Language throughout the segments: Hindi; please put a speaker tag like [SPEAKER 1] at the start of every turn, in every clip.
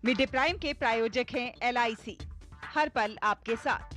[SPEAKER 1] मिड डे प्राइम के प्रायोजक हैं LIC, हर पल आपके साथ।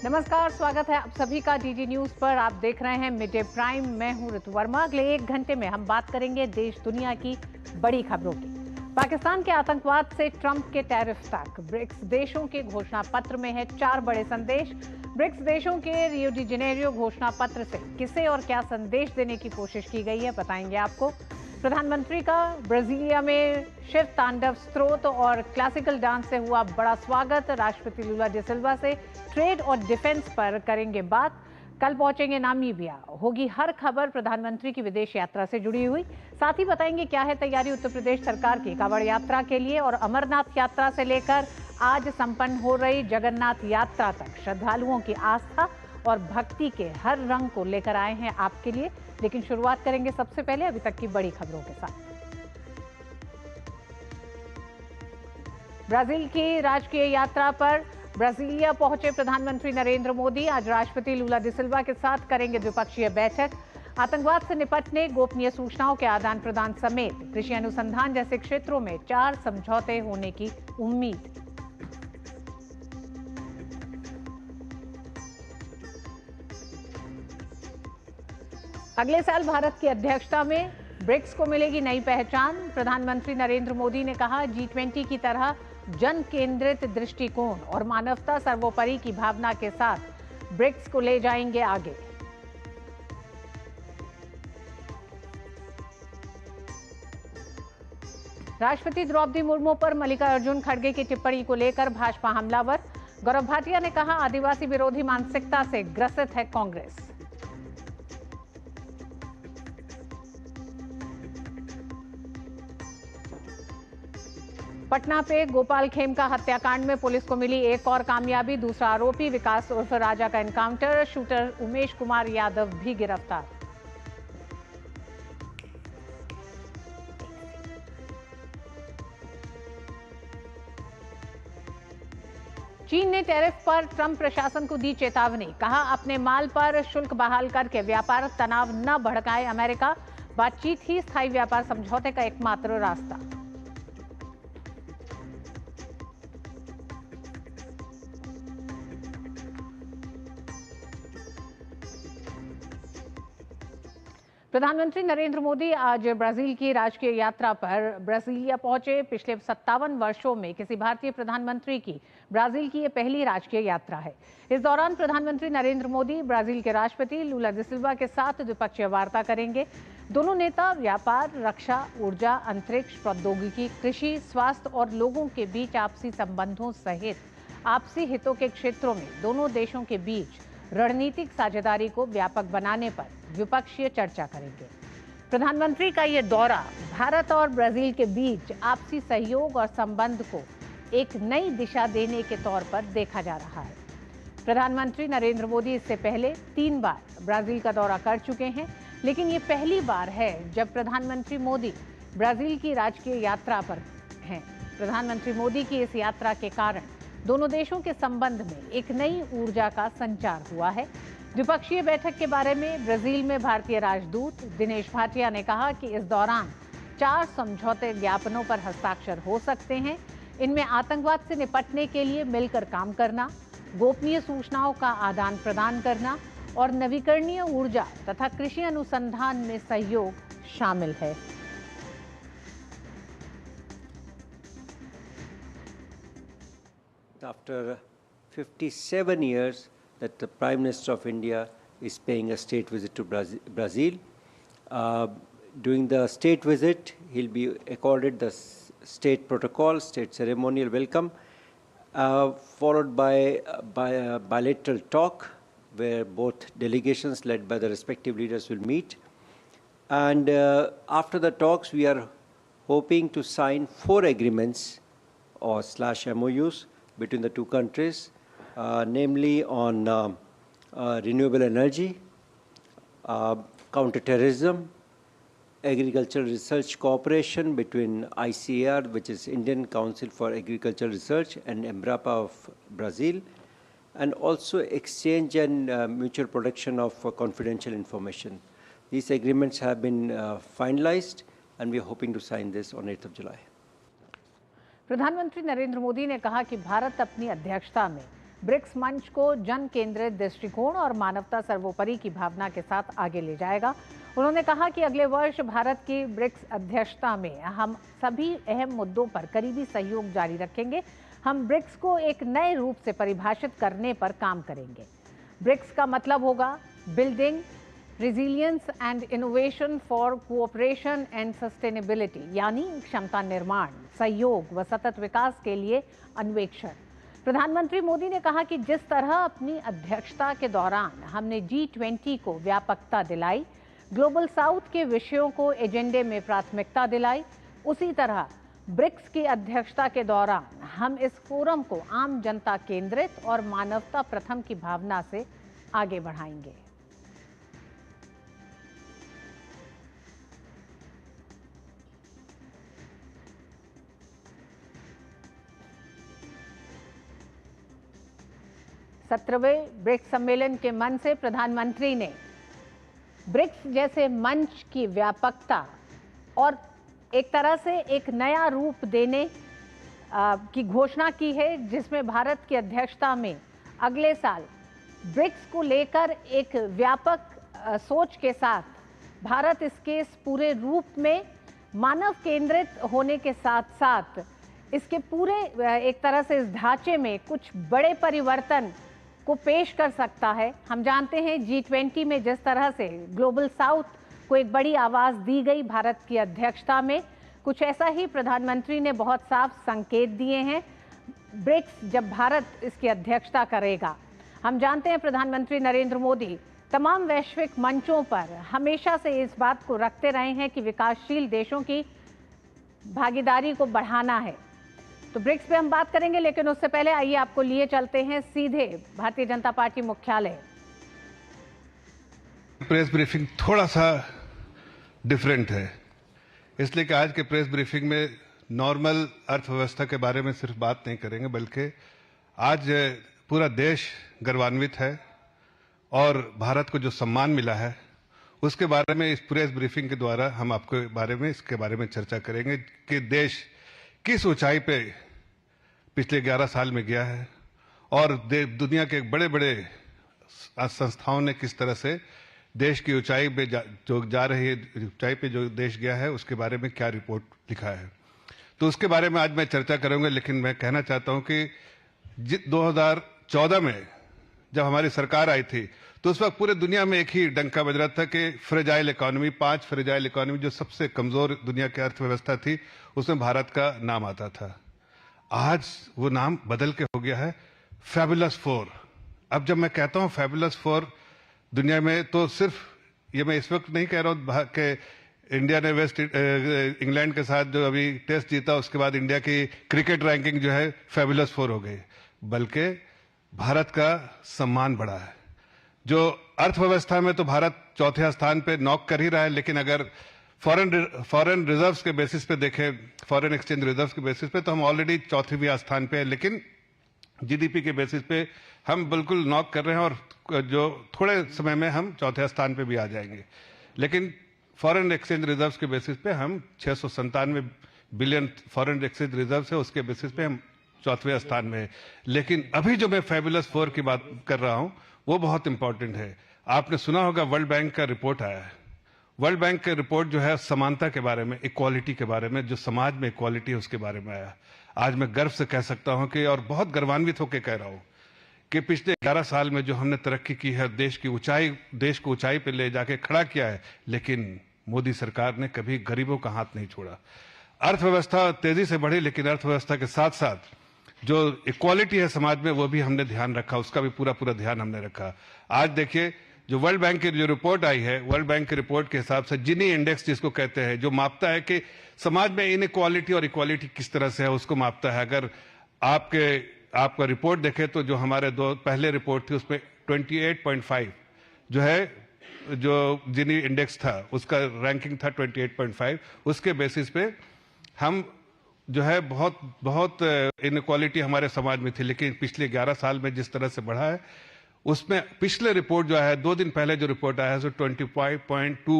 [SPEAKER 2] नमस्कार, स्वागत है आप सभी का DD न्यूज पर। आप देख रहे हैं मिड डे प्राइम। मैं हूं ऋतु वर्मा। अगले 1 घंटे में हम बात करेंगे देश दुनिया की बड़ी खबरों की। पाकिस्तान के आतंकवाद से ट्रंप के टैरिफ तक ब्रिक्स देशों के घोषणा पत्र में है 4 बड़े संदेश। ब्रिक्स देशों के रियो डी जेनेरियो घोषणा पत्र से किसे और क्या संदेश देने की कोशिश की गई है, बताएंगे आपको। प्रधानमंत्री का ब्राजीलिया में शिव तांडव स्त्रोत और क्लासिकल डांस से हुआ बड़ा स्वागत। राष्ट्रपति लुला डी सिल्वा से ट्रेड और डिफेंस पर करेंगे बात। कल पहुंचेंगे नामीबिया। होगी हर खबर प्रधानमंत्री की विदेश यात्रा से जुड़ी हुई। साथ ही बताएंगे क्या है तैयारी उत्तर प्रदेश सरकार की कांवड़ यात्रा के लिए। और अमरनाथ यात्रा से लेकर आज संपन्न हो रही जगन्नाथ यात्रा तक श्रद्धालुओं की आस्था और भक्ति के हर रंग को लेकर आए हैं आपके लिए। लेकिन शुरुआत करेंगे सबसे पहले अभी तक की बड़ी खबरों के साथ। ब्राजील की राजकीय यात्रा पर ब्राजीलिया पहुंचे प्रधानमंत्री नरेंद्र मोदी। आज राष्ट्रपति लुला डी सिल्वा के साथ करेंगे द्विपक्षीय बैठक। आतंकवाद से निपटने, गोपनीय सूचनाओं के आदान प्रदान समेत कृषि अनुसंधान जैसे क्षेत्रों में 4 समझौते होने की उम्मीद। अगले साल भारत की अध्यक्षता में ब्रिक्स को मिलेगी नई पहचान। प्रधानमंत्री नरेंद्र मोदी ने कहा, G20 की तरह जन केंद्रित दृष्टिकोण और मानवता सर्वोपरि की भावना के साथ ब्रिक्स को ले जाएंगे आगे। राष्ट्रपति द्रौपदी मुर्मू पर मल्लिकार्जुन खड़गे की टिप्पणी को लेकर भाजपा हमलावर। गौरव भाटिया ने कहा, आदिवासी विरोधी मानसिकता से ग्रसित है कांग्रेस। पटना पे गोपाल खेमका हत्याकांड में पुलिस को मिली एक और कामयाबी। दूसरा आरोपी विकास उर्फ राजा का एनकाउंटर। शूटर उमेश कुमार यादव भी गिरफ्तार। चीन ने टैरिफ पर ट्रंप प्रशासन को दी चेतावनी। कहा, अपने माल पर शुल्क बहाल करके व्यापार तनाव न भड़काए अमेरिका। बातचीत ही स्थायी व्यापार समझौते का एकमात्र रास्ता। प्रधानमंत्री नरेंद्र मोदी आज ब्राजील की राजकीय यात्रा पर ब्राजीलिया पहुंचे। पिछले 57 वर्षों में किसी भारतीय प्रधानमंत्री की ब्राजील की यह पहली राजकीय यात्रा है। इस दौरान प्रधानमंत्री नरेंद्र मोदी ब्राजील के राष्ट्रपति लुला डी सिल्वा के साथ द्विपक्षीय वार्ता करेंगे। दोनों नेता व्यापार, रक्षा, ऊर्जा, अंतरिक्ष, प्रौद्योगिकी, कृषि, स्वास्थ्य और लोगों के बीच आपसी संबंधों सहित आपसी हितों के क्षेत्रों में दोनों देशों के बीच रणनीतिक साझेदारी को व्यापक बनाने पर द्विपक्षीय चर्चा करेंगे। प्रधानमंत्री का यह दौरा भारत और ब्राजील के बीच आपसी सहयोग और संबंध को एक नई दिशा देने के तौर पर देखा जा रहा है। प्रधानमंत्री नरेंद्र मोदी इससे पहले 3 बार ब्राजील का दौरा कर चुके हैं, लेकिन ये पहली बार है जब प्रधानमंत्री मोदी ब्राजील की राजकीय यात्रा पर हैं। प्रधानमंत्री मोदी की इस यात्रा के कारण दोनों देशों के संबंध में एक नई ऊर्जा का संचार हुआ है। द्विपक्षीय बैठक के बारे में ब्राजील में भारतीय राजदूत दिनेश भाटिया ने कहा कि इस दौरान 4 समझौते ज्ञापनों पर हस्ताक्षर हो सकते हैं। इनमें आतंकवाद से निपटने के लिए मिलकर काम करना, गोपनीय सूचनाओं का आदान प्रदान करना और नवीकरणीय ऊर्जा तथा कृषि अनुसंधान में सहयोग शामिल है।
[SPEAKER 3] After 57 years that the Prime Minister of India is paying a state visit to Brazil. During the state visit, he'll be accorded the state protocol, state ceremonial welcome, followed by a bilateral talk where both delegations led by the respective leaders will meet. And after the talks, we are hoping to sign 4 agreements or /MOUs between the 2 countries, namely on renewable energy, counterterrorism, agricultural research cooperation between ICAR, which is Indian Council for Agricultural Research, and Embrapa of Brazil, and also exchange and mutual protection of confidential information. These agreements have been finalized, and we are hoping to sign this on 8th of July.
[SPEAKER 2] प्रधानमंत्री नरेंद्र मोदी ने कहा कि भारत अपनी अध्यक्षता में ब्रिक्स मंच को जन केंद्रित दृष्टिकोण और मानवता सर्वोपरि की भावना के साथ आगे ले जाएगा। उन्होंने कहा कि अगले वर्ष भारत की ब्रिक्स अध्यक्षता में हम सभी अहम मुद्दों पर करीबी सहयोग जारी रखेंगे। हम ब्रिक्स को एक नए रूप से परिभाषित करने पर काम करेंगे। ब्रिक्स का मतलब होगा building resilience and innovation for cooperation and sustainability, यानी क्षमता निर्माण, सहयोग व सतत विकास के लिए अन्वेषण। प्रधानमंत्री मोदी ने कहा कि जिस तरह अपनी अध्यक्षता के दौरान हमने G20 को व्यापकता दिलाई, ग्लोबल साउथ के विषयों को एजेंडे में प्राथमिकता दिलाई, उसी तरह ब्रिक्स की अध्यक्षता के दौरान हम इस फोरम को आम जनता केंद्रित और मानवता प्रथम की भावना से आगे बढ़ाएंगे। सत्रहवें ब्रिक्स सम्मेलन के मन से प्रधानमंत्री ने ब्रिक्स जैसे मंच की व्यापकता और एक तरह से एक नया रूप देने की घोषणा की है, जिसमें भारत की अध्यक्षता में अगले साल ब्रिक्स को लेकर एक व्यापक सोच के साथ भारत इसके इस पूरे रूप में मानव केंद्रित होने के साथ साथ इसके पूरे एक तरह से इस ढांचे में कुछ बड़े परिवर्तन को पेश कर सकता है। हम जानते हैं G20 में जिस तरह से ग्लोबल साउथ को एक बड़ी आवाज दी गई भारत की अध्यक्षता में, कुछ ऐसा ही प्रधानमंत्री ने बहुत साफ संकेत दिए हैं ब्रिक्स जब भारत इसकी अध्यक्षता करेगा। हम जानते हैं प्रधानमंत्री नरेंद्र मोदी तमाम वैश्विक मंचों पर हमेशा से इस बात को रखते रहे हैं कि विकासशील देशों की भागीदारी को बढ़ाना है। तो ब्रिक्स पे हम बात करेंगे, लेकिन उससे पहले आइए आपको लिए चलते हैं सीधे भारतीय जनता पार्टी मुख्यालय।
[SPEAKER 4] प्रेस ब्रीफिंग थोड़ा सा डिफरेंट है, इसलिए कि आज के प्रेस ब्रीफिंग में नॉर्मल अर्थव्यवस्था के बारे में सिर्फ बात नहीं करेंगे, बल्कि आज पूरा देश गर्वान्वित है और भारत को जो सम्मान मिला है उसके बारे में इस प्रेस ब्रीफिंग के द्वारा हम आपके बारे में इसके बारे में चर्चा करेंगे कि देश किस ऊंचाई पे पिछले 11 साल में गया है और दुनिया के बड़े बड़े संस्थाओं ने किस तरह से देश की ऊंचाई पे जो जा रही है, ऊंचाई पे जो देश गया है उसके बारे में क्या रिपोर्ट लिखा है। तो उसके बारे में आज मैं चर्चा करूंगा, लेकिन मैं कहना चाहता हूं कि 2014 में जब हमारी सरकार आई थी तो उस वक्त पूरे दुनिया में एक ही डंका बज रहा था कि फ्रेजाइल इकोनॉमी, 5 फ्रेजाइल इकोनॉमी जो सबसे कमजोर दुनिया की अर्थव्यवस्था थी, उसमें भारत का नाम आता था। आज वो नाम बदल के हो गया है फैबुलस 4। अब जब मैं कहता हूं फैबुलस 4 दुनिया में, तो सिर्फ ये मैं इस वक्त नहीं कह रहा हूं कि इंडिया ने वेस्ट इंग्लैंड के साथ जो अभी टेस्ट जीता उसके बाद इंडिया की क्रिकेट रैंकिंग जो है फैबुलस 4 हो गई, बल्कि भारत का सम्मान बढ़ा है। जो अर्थव्यवस्था में तो भारत चौथे स्थान पे नॉक कर ही रहा है, लेकिन अगर फॉरेन रिजर्व्स के बेसिस पे देखें, फॉरेन एक्सचेंज रिजर्व्स के बेसिस पे, तो हम ऑलरेडी चौथे स्थान पे है, लेकिन जीडीपी के बेसिस पे हम बिल्कुल नॉक कर रहे हैं और जो थोड़े समय में हम चौथे स्थान पे भी आ जाएंगे। लेकिन फॉरेन एक्सचेंज रिजर्व्स के बेसिस पे हम 697 बिलियन फॉरेन एक्सचेंज रिजर्व है, उसके बेसिस पे हम चौथे स्थान में है। लेकिन अभी जो मैं फैबुलस 4 की बात कर रहा हूं वो बहुत इंपॉर्टेंट है। आपने सुना होगा वर्ल्ड बैंक का रिपोर्ट आया है। वर्ल्ड बैंक का रिपोर्ट जो है समानता के बारे में, इक्वालिटी के बारे में, जो समाज में इक्वालिटी है उसके बारे में आया। आज मैं गर्व से कह सकता हूं कि, और बहुत गर्वान्वित होकर कह रहा हूं कि पिछले 11 साल में जो हमने तरक्की की है, देश को ऊंचाई पे ले जाके खड़ा किया है, लेकिन मोदी सरकार ने कभी गरीबों का हाथ नहीं छोड़ा। अर्थव्यवस्था तेजी से बढ़ी, लेकिन अर्थव्यवस्था के साथ साथ जो इक्वालिटी है समाज में वो भी हमने ध्यान रखा, उसका भी पूरा ध्यान हमने रखा। आज देखिए जो वर्ल्ड बैंक की जो रिपोर्ट आई है, वर्ल्ड बैंक की रिपोर्ट के हिसाब से जिनी इंडेक्स जिसको कहते हैं, जो मापता है कि समाज में इनइक्वालिटी और इक्वालिटी किस तरह से है, उसको मापता है। अगर आपका रिपोर्ट देखे तो जो हमारे दो पहले रिपोर्ट थी उसमें 28.5 जो है जो जिनी इंडेक्स था उसका रैंकिंग था 28.5, उसके बेसिस पे हम जो है बहुत इनक्वालिटी हमारे समाज में थी, लेकिन पिछले 11 साल में जिस तरह से बढ़ा है उसमें पिछले रिपोर्ट जो है 2 दिन पहले जो रिपोर्ट आया है 25.2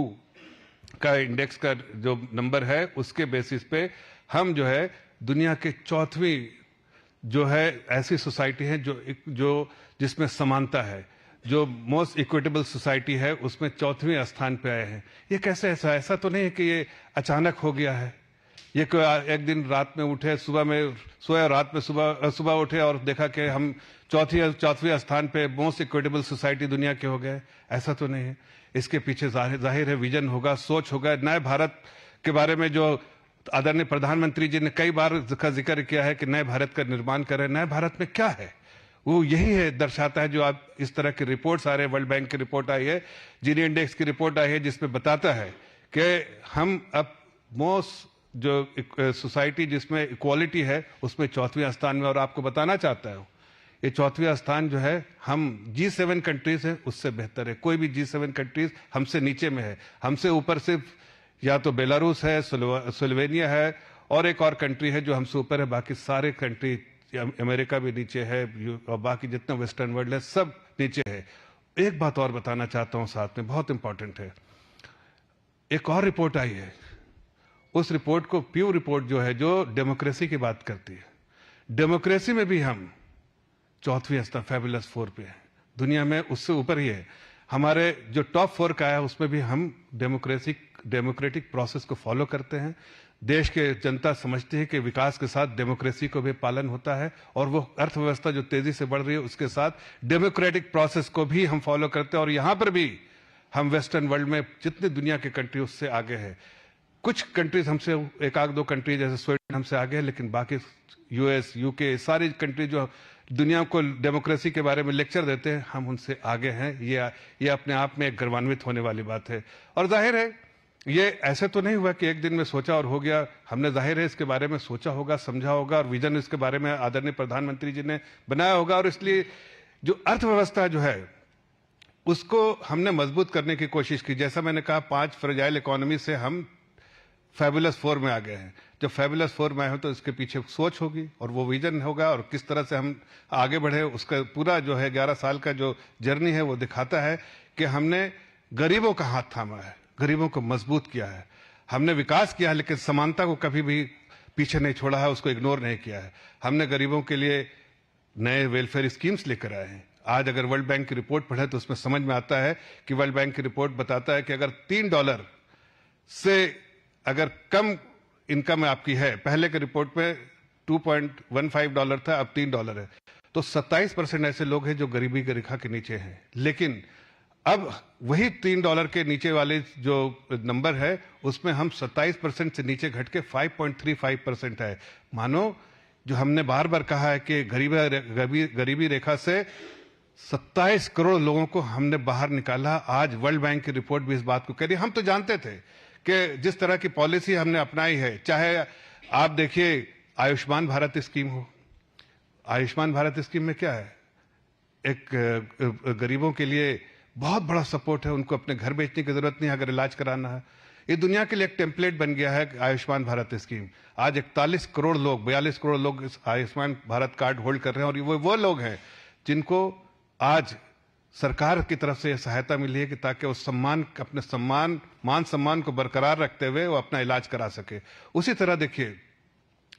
[SPEAKER 4] का इंडेक्स का जो नंबर है उसके बेसिस पे हम जो है दुनिया के 4वीं जो है ऐसी सोसाइटी है जो जिसमें समानता है, जो मोस्ट इक्विटेबल सोसाइटी है उसमें 4वें स्थान पे आए हैं। ये कैसे ऐसा तो नहीं है कि ये अचानक हो गया है, ये कोई एक दिन रात में उठे, सुबह में सोया, रात में सुबह उठे और देखा कि हम चौथवें स्थान पे मोस्ट इक्विटेबल सोसाइटी दुनिया के हो गए, ऐसा तो नहीं है। इसके पीछे जाहिर है विजन होगा, सोच होगा। नए भारत के बारे में जो आदरणीय प्रधानमंत्री जी ने कई बार का जिक्र किया है कि नए भारत का निर्माण करें। नए भारत में क्या है वो यही है, दर्शाता है जो आप इस तरह की रिपोर्ट्स आ रहे हैं। वर्ल्ड बैंक की रिपोर्ट आई है, जीनी इंडेक्स की रिपोर्ट आई है, जिसमें बताता है कि हम अब मोस्ट जो सोसाइटी जिसमें इक्वालिटी है उसमें 4वें स्थान में। और आपको बताना चाहता हूं ये 4वां स्थान जो है हम G7 कंट्रीज है उससे बेहतर है। कोई भी G7 कंट्रीज हमसे नीचे में है, हमसे ऊपर सिर्फ या तो बेलारूस है, स्लोवेनिया है और एक और कंट्री है जो हमसे ऊपर है। बाकी सारे कंट्री, अमेरिका भी नीचे है और बाकी जितना वेस्टर्न वर्ल्ड है सब नीचे है। एक बात और बताना चाहता हूं साथ में, बहुत इंपॉर्टेंट है। एक और रिपोर्ट आई है, उस रिपोर्ट को प्यू रिपोर्ट जो है जो डेमोक्रेसी की बात करती है, डेमोक्रेसी में भी हम 4वें स्थान फैबुलस 4 पे है, दुनिया में उससे ऊपर ही है। हमारे जो टॉप 4 का है उसमें भी हम डेमोक्रेटिक प्रोसेस को फॉलो करते हैं। देश के जनता समझती है कि विकास के साथ डेमोक्रेसी को भी पालन होता है और वो अर्थव्यवस्था जो तेजी से बढ़ रही है उसके साथ डेमोक्रेटिक प्रोसेस को भी हम फॉलो करते हैं। और यहां पर भी हम वेस्टर्न वर्ल्ड में जितनी दुनिया के कंट्री उससे आगे है। कुछ कंट्रीज हमसे, एक आध दो कंट्री जैसे स्वीडन हमसे आगे है, लेकिन बाकी यूएस, यूके, सारी कंट्री जो दुनिया को डेमोक्रेसी के बारे में लेक्चर देते हैं हम उनसे आगे हैं। ये अपने आप में एक गर्वान्वित होने वाली बात है। और जाहिर है ये ऐसे तो नहीं हुआ कि एक दिन में सोचा और हो गया। हमने जाहिर है इसके बारे में सोचा होगा, समझा होगा और विजन इसके बारे में आदरणीय प्रधानमंत्री जी ने बनाया होगा। और इसलिए जो अर्थव्यवस्था जो है उसको हमने मजबूत करने की कोशिश की। जैसा मैंने कहा 5 फ्रेजाइल इकोनॉमी से हम फैबुलस 4 में आ गए हैं। जब फैबुलस 4 में आए हो तो इसके पीछे सोच होगी और वो विजन होगा और किस तरह से हम आगे बढ़े उसका पूरा जो है 11 साल का जो जर्नी है वो दिखाता है कि हमने गरीबों का हाथ थामा है, गरीबों को मजबूत किया है, हमने विकास किया है, लेकिन समानता को कभी भी पीछे नहीं छोड़ा है, उसको इग्नोर नहीं किया है। हमने गरीबों के लिए नए वेलफेयर स्कीम्स लेकर आए हैं। आज अगर वर्ल्ड बैंक की रिपोर्ट पढ़े तो उसमें समझ में आता है कि वर्ल्ड बैंक की रिपोर्ट बताता है कि अगर $3 से अगर कम इनकम आपकी है, पहले के रिपोर्ट में $2.15 था, अब $3 है, तो 27% ऐसे लोग हैं जो गरीबी की रेखा के नीचे हैं। लेकिन अब वही $3 के नीचे वाले जो नंबर है उसमें हम 27% से नीचे घट के 5.35% है। मानो जो हमने बार बार कहा है कि गरीबी रेखा से 27 करोड़ लोगों को हमने बाहर निकाला। आज वर्ल्ड बैंक की रिपोर्ट भी इस बात को कह रही है। हम तो जानते थे कि जिस तरह की पॉलिसी हमने अपनाई है, चाहे आप देखिए आयुष्मान भारत स्कीम हो, आयुष्मान भारत स्कीम में क्या है, एक गरीबों के लिए बहुत बड़ा सपोर्ट है, उनको अपने घर बेचने की जरूरत नहीं है अगर इलाज कराना है। ये दुनिया के लिए एक टेम्पलेट बन गया है आयुष्मान भारत स्कीम। आज 41 करोड़ लोग, 42 करोड़ लोग इस आयुष्मान भारत कार्ड होल्ड कर रहे हैं और वो लोग हैं जिनको आज सरकार की तरफ से सहायता मिली है कि ताकि उस अपने मान सम्मान को बरकरार रखते हुए वो अपना इलाज करा सके। उसी तरह देखिए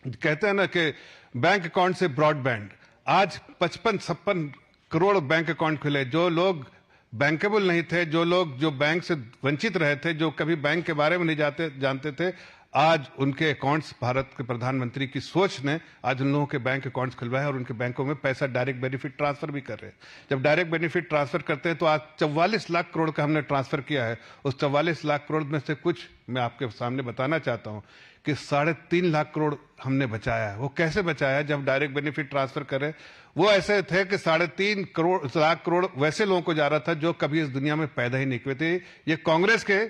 [SPEAKER 4] कहते हैं ना कि बैंक अकाउंट से ब्रॉडबैंड, आज 55-56 करोड़ बैंक अकाउंट खुले। जो लोग बैंकेबल नहीं थे, जो लोग जो बैंक से वंचित रहे थे, जो कभी बैंक के बारे में नहीं जानते थे, आज उनके अकाउंट्स, भारत के प्रधानमंत्री की सोच ने आज उन लोगों के बैंक अकाउंट्स खुलवाए और उनके बैंकों में पैसा डायरेक्ट बेनिफिट ट्रांसफर भी कर रहे हैं। जब डायरेक्ट बेनिफिट ट्रांसफर करते हैं तो आज 44 लाख करोड़ का हमने ट्रांसफर किया है। उस 44 लाख करोड़ में से कुछ मैं आपके सामने बताना चाहता हूं कि 3.5 लाख करोड़ हमने बचाया है। वो कैसे बचाया? जब डायरेक्ट बेनिफिट ट्रांसफर करे वो ऐसे थे कि 3.5 लाख करोड़ वैसे लोगों को जा रहा था जो कभी इस दुनिया में पैदा ही नहीं हुए थे। ये कांग्रेस के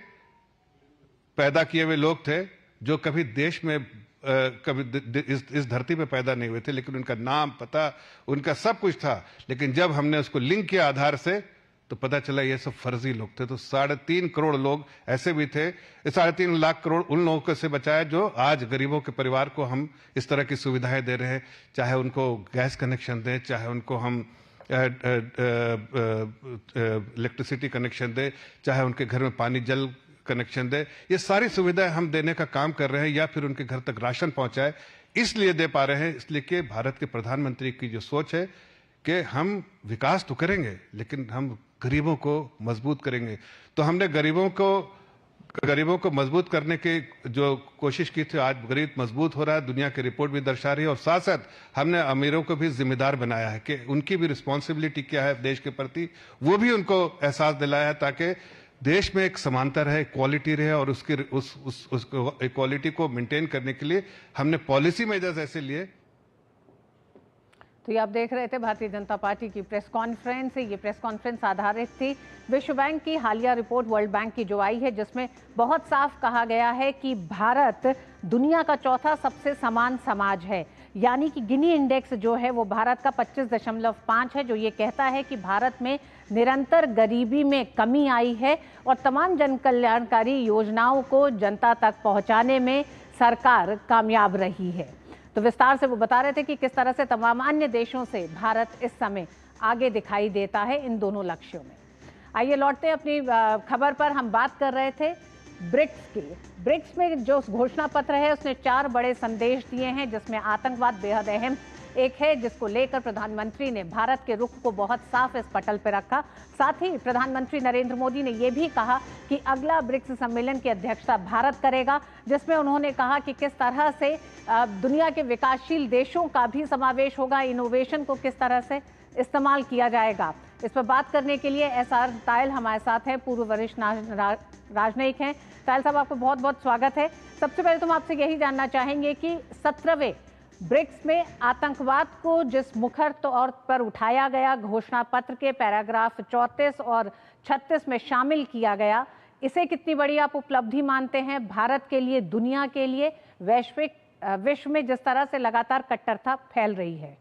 [SPEAKER 4] पैदा किए हुए लोग थे जो कभी देश में कभी इस धरती पे पैदा नहीं हुए थे, लेकिन उनका नाम, पता, उनका सब कुछ था। लेकिन जब हमने उसको लिंक किया आधार से तो पता चला ये सब फर्जी लोग थे। तो 3.5 करोड़ लोग ऐसे भी थे, 3.5 लाख करोड़ उन लोगों को से बचाया जो आज गरीबों के परिवार को हम इस तरह की सुविधाएं दे रहे हैं, चाहे उनको गैस कनेक्शन दें, चाहे उनको हम इलेक्ट्रिसिटी कनेक्शन दे, चाहे उनके घर में पानी जल कनेक्शन दे। ये सारी सुविधाएं हम देने का काम कर रहे हैं, या फिर उनके घर तक राशन पहुंचाए इसलिए दे पा रहे हैं, इसलिए कि भारत के प्रधानमंत्री की जो सोच है कि हम विकास तो करेंगे लेकिन हम गरीबों को मजबूत करेंगे। तो हमने गरीबों को मजबूत करने की जो कोशिश की थी, आज गरीब मजबूत हो रहा है, दुनिया की रिपोर्ट भी दर्शा रही है। और साथ साथ हमने अमीरों को भी जिम्मेदार बनाया है कि उनकी भी रिस्पॉन्सिबिलिटी क्या है देश के प्रति, वो भी उनको एहसास दिलाया है, ताकि देश में एक समानता रहे, इक्वालिटी रहे। और उसकी उस इक्वालिटी को मेंटेन करने के लिए हमने पॉलिसी मेजर्स ऐसे लिए।
[SPEAKER 2] तो ये आप देख रहे थे भारतीय जनता पार्टी की प्रेस कॉन्फ्रेंस। ये प्रेस कॉन्फ्रेंस आधारित थी विश्व बैंक की हालिया रिपोर्ट वर्ल्ड बैंक की जो आई है, जिसमें बहुत साफ कहा गया है कि भारत दुनिया का चौथा सबसे समान समाज है। यानी कि गिनी इंडेक्स जो है वो भारत का 25.5 है, जो ये कहता है कि भारत में निरंतर गरीबी में कमी आई है और तमाम जन कल्याणकारी योजनाओं को जनता तक पहुंचाने में सरकार कामयाब रही है। तो विस्तार से वो बता रहे थे कि किस तरह से तमाम अन्य देशों से भारत इस समय आगे दिखाई देता है इन दोनों लक्ष्यों में। आइए लौटते हैं अपनी खबर पर। हम बात कर रहे थे ब्रिक्स की। ब्रिक्स में जो घोषणा पत्र है उसने 4 बड़े संदेश दिए हैं, जिसमें आतंकवाद बेहद अहम एक है, जिसको लेकर प्रधानमंत्री ने भारत के रुख को बहुत साफ इस पटल पर रखा। साथ ही प्रधानमंत्री नरेंद्र मोदी ने यह भी कहा कि अगला ब्रिक्स सम्मेलन की अध्यक्षता भारत करेगा, जिसमें उन्होंने कहा कि किस तरह से दुनिया के विकासशील देशों का भी समावेश होगा, इनोवेशन को किस तरह से इस्तेमाल किया जाएगा। इस पर बात करने के लिए SR तायल हमारे साथ हैं, पूर्व वरिष्ठ राजनयिक हैं। तायल साहब, आपको बहुत बहुत स्वागत है। सबसे पहले तो हम आपसे यही जानना चाहेंगे कि 17वें ब्रिक्स में आतंकवाद को जिस मुखर तौर पर उठाया गया, घोषणा पत्र के पैराग्राफ 34 और 36 में शामिल किया गया, इसे कितनी बड़ी आप उपलब्धि मानते हैं भारत के लिए, दुनिया के लिए, विश्व में जिस तरह से लगातार कट्टरता फैल रही है?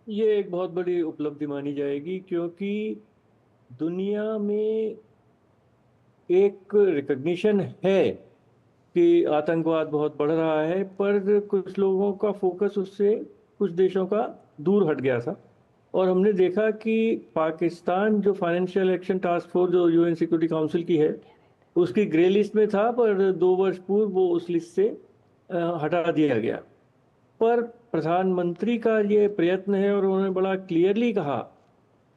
[SPEAKER 5] ये एक बहुत बड़ी उपलब्धि मानी जाएगी, क्योंकि दुनिया में एक रिकग्निशन है कि आतंकवाद बहुत बढ़ रहा है, पर कुछ लोगों का फोकस उससे, कुछ देशों का दूर हट गया था। और हमने देखा कि पाकिस्तान जो फाइनेंशियल एक्शन टास्क फोर्स जो UN सिक्योरिटी काउंसिल की है, उसकी ग्रे लिस्ट में था, पर 2 वर्ष पूर्व वो उस लिस्ट से हटा दिया गया। पर प्रधानमंत्री का ये प्रयत्न है और उन्होंने बड़ा क्लियरली कहा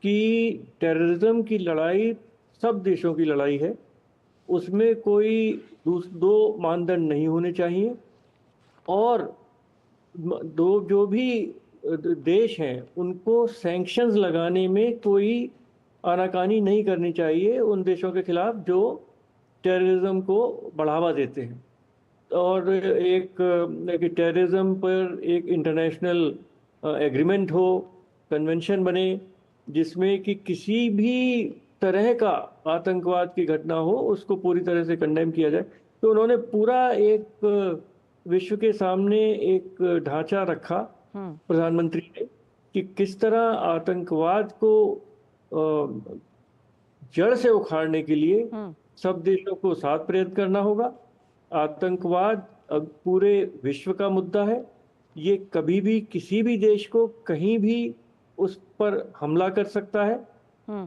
[SPEAKER 5] कि टेररिज्म की लड़ाई सब देशों की लड़ाई है, उसमें कोई दो मानदंड नहीं होने चाहिए, और जो भी देश हैं उनको सैंक्शंस लगाने में कोई आनाकानी नहीं करनी चाहिए उन देशों के खिलाफ जो टेररिज्म को बढ़ावा देते हैं। और एक टेररिज्म पर एक इंटरनेशनल एग्रीमेंट हो, कन्वेंशन बने, जिसमें कि किसी भी तरह का आतंकवाद की घटना हो उसको पूरी तरह से कंडेम किया जाए। तो उन्होंने पूरा एक विश्व के सामने एक ढांचा रखा प्रधानमंत्री ने कि किस तरह आतंकवाद को जड़ से उखाड़ने के लिए सब देशों को साथ प्रयत्न करना होगा। आतंकवाद अब पूरे विश्व का मुद्दा है, ये कभी भी किसी भी देश को कहीं भी उस पर हमला कर सकता है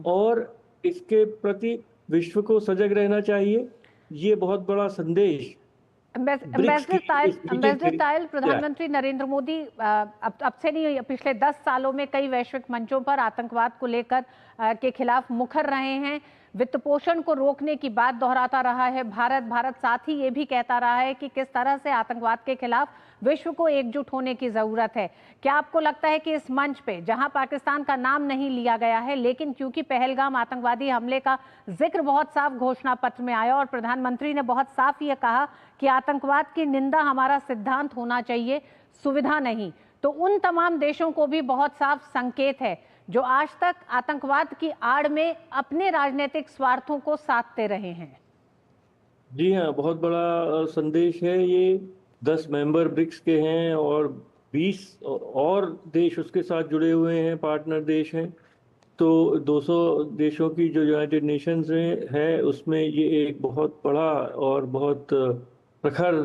[SPEAKER 5] और इसके प्रति विश्व को सजग रहना चाहिए। ये बहुत बड़ा संदेश
[SPEAKER 2] एम्बेसडर तायल, प्रधानमंत्री नरेंद्र मोदी अब से नहीं, पिछले 10 सालों में कई वैश्विक मंचों पर आतंकवाद को लेकर के खिलाफ मुखर रहे हैं। वित्त पोषण को रोकने की बात दोहराता रहा है भारत साथ ही ये भी कहता रहा है कि किस तरह से आतंकवाद के खिलाफ विश्व को एकजुट होने की जरूरत है। क्या आपको लगता है कि इस मंच पे, जहां पाकिस्तान का नाम नहीं लिया गया है, लेकिन क्योंकि पहलगाम आतंकवादी हमले का जिक्र बहुत साफ घोषणा पत्र में आया और प्रधानमंत्री ने बहुत साफ ये कहा कि आतंकवाद की निंदा हमारा सिद्धांत होना चाहिए, सुविधा नहीं, तो उन तमाम देशों को भी बहुत साफ संकेत है जो आज तक आतंकवाद की आड़ में अपने राजनीतिक स्वार्थों को साधते रहे हैं?
[SPEAKER 5] जी हाँ, बहुत बड़ा संदेश है ये। 10 मेंबर ब्रिक्स के हैं और 20 और देश उसके साथ जुड़े हुए हैं, पार्टनर देश हैं। तो 200 देशों की जो यूनाइटेड नेशंस है उसमें ये एक बहुत बड़ा और बहुत प्रखर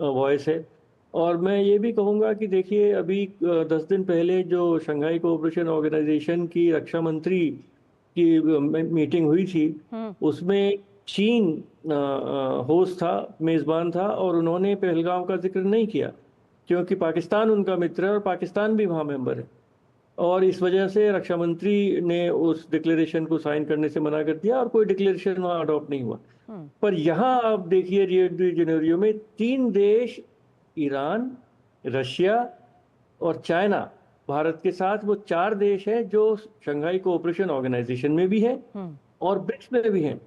[SPEAKER 5] वॉइस है। और मैं ये भी कहूँगा कि देखिए अभी 10 दिन पहले जो शंघाई कोऑपरेशन ऑर्गेनाइजेशन की रक्षा मंत्री की मीटिंग हुई थी, उसमें चीन होस्ट था, मेज़बान था, और उन्होंने पहलगाम का जिक्र नहीं किया क्योंकि पाकिस्तान उनका मित्र है और पाकिस्तान भी वहाँ मेंबर है। और इस वजह से रक्षा मंत्री ने उस डिक्लेरेशन को साइन करने से मना कर दिया और कोई डिक्लेरेशन वहाँ अडॉप्ट नहीं हुआ। पर यहाँ आप देखिए रियो डी जेनेरियो में 3 देश, ईरान, रशिया और चाइना, भारत के साथ वो 4 देश हैं जो शंघाई कोऑपरेशन ऑर्गेनाइजेशन में भी हैं और ब्रिक्स में भी हैं।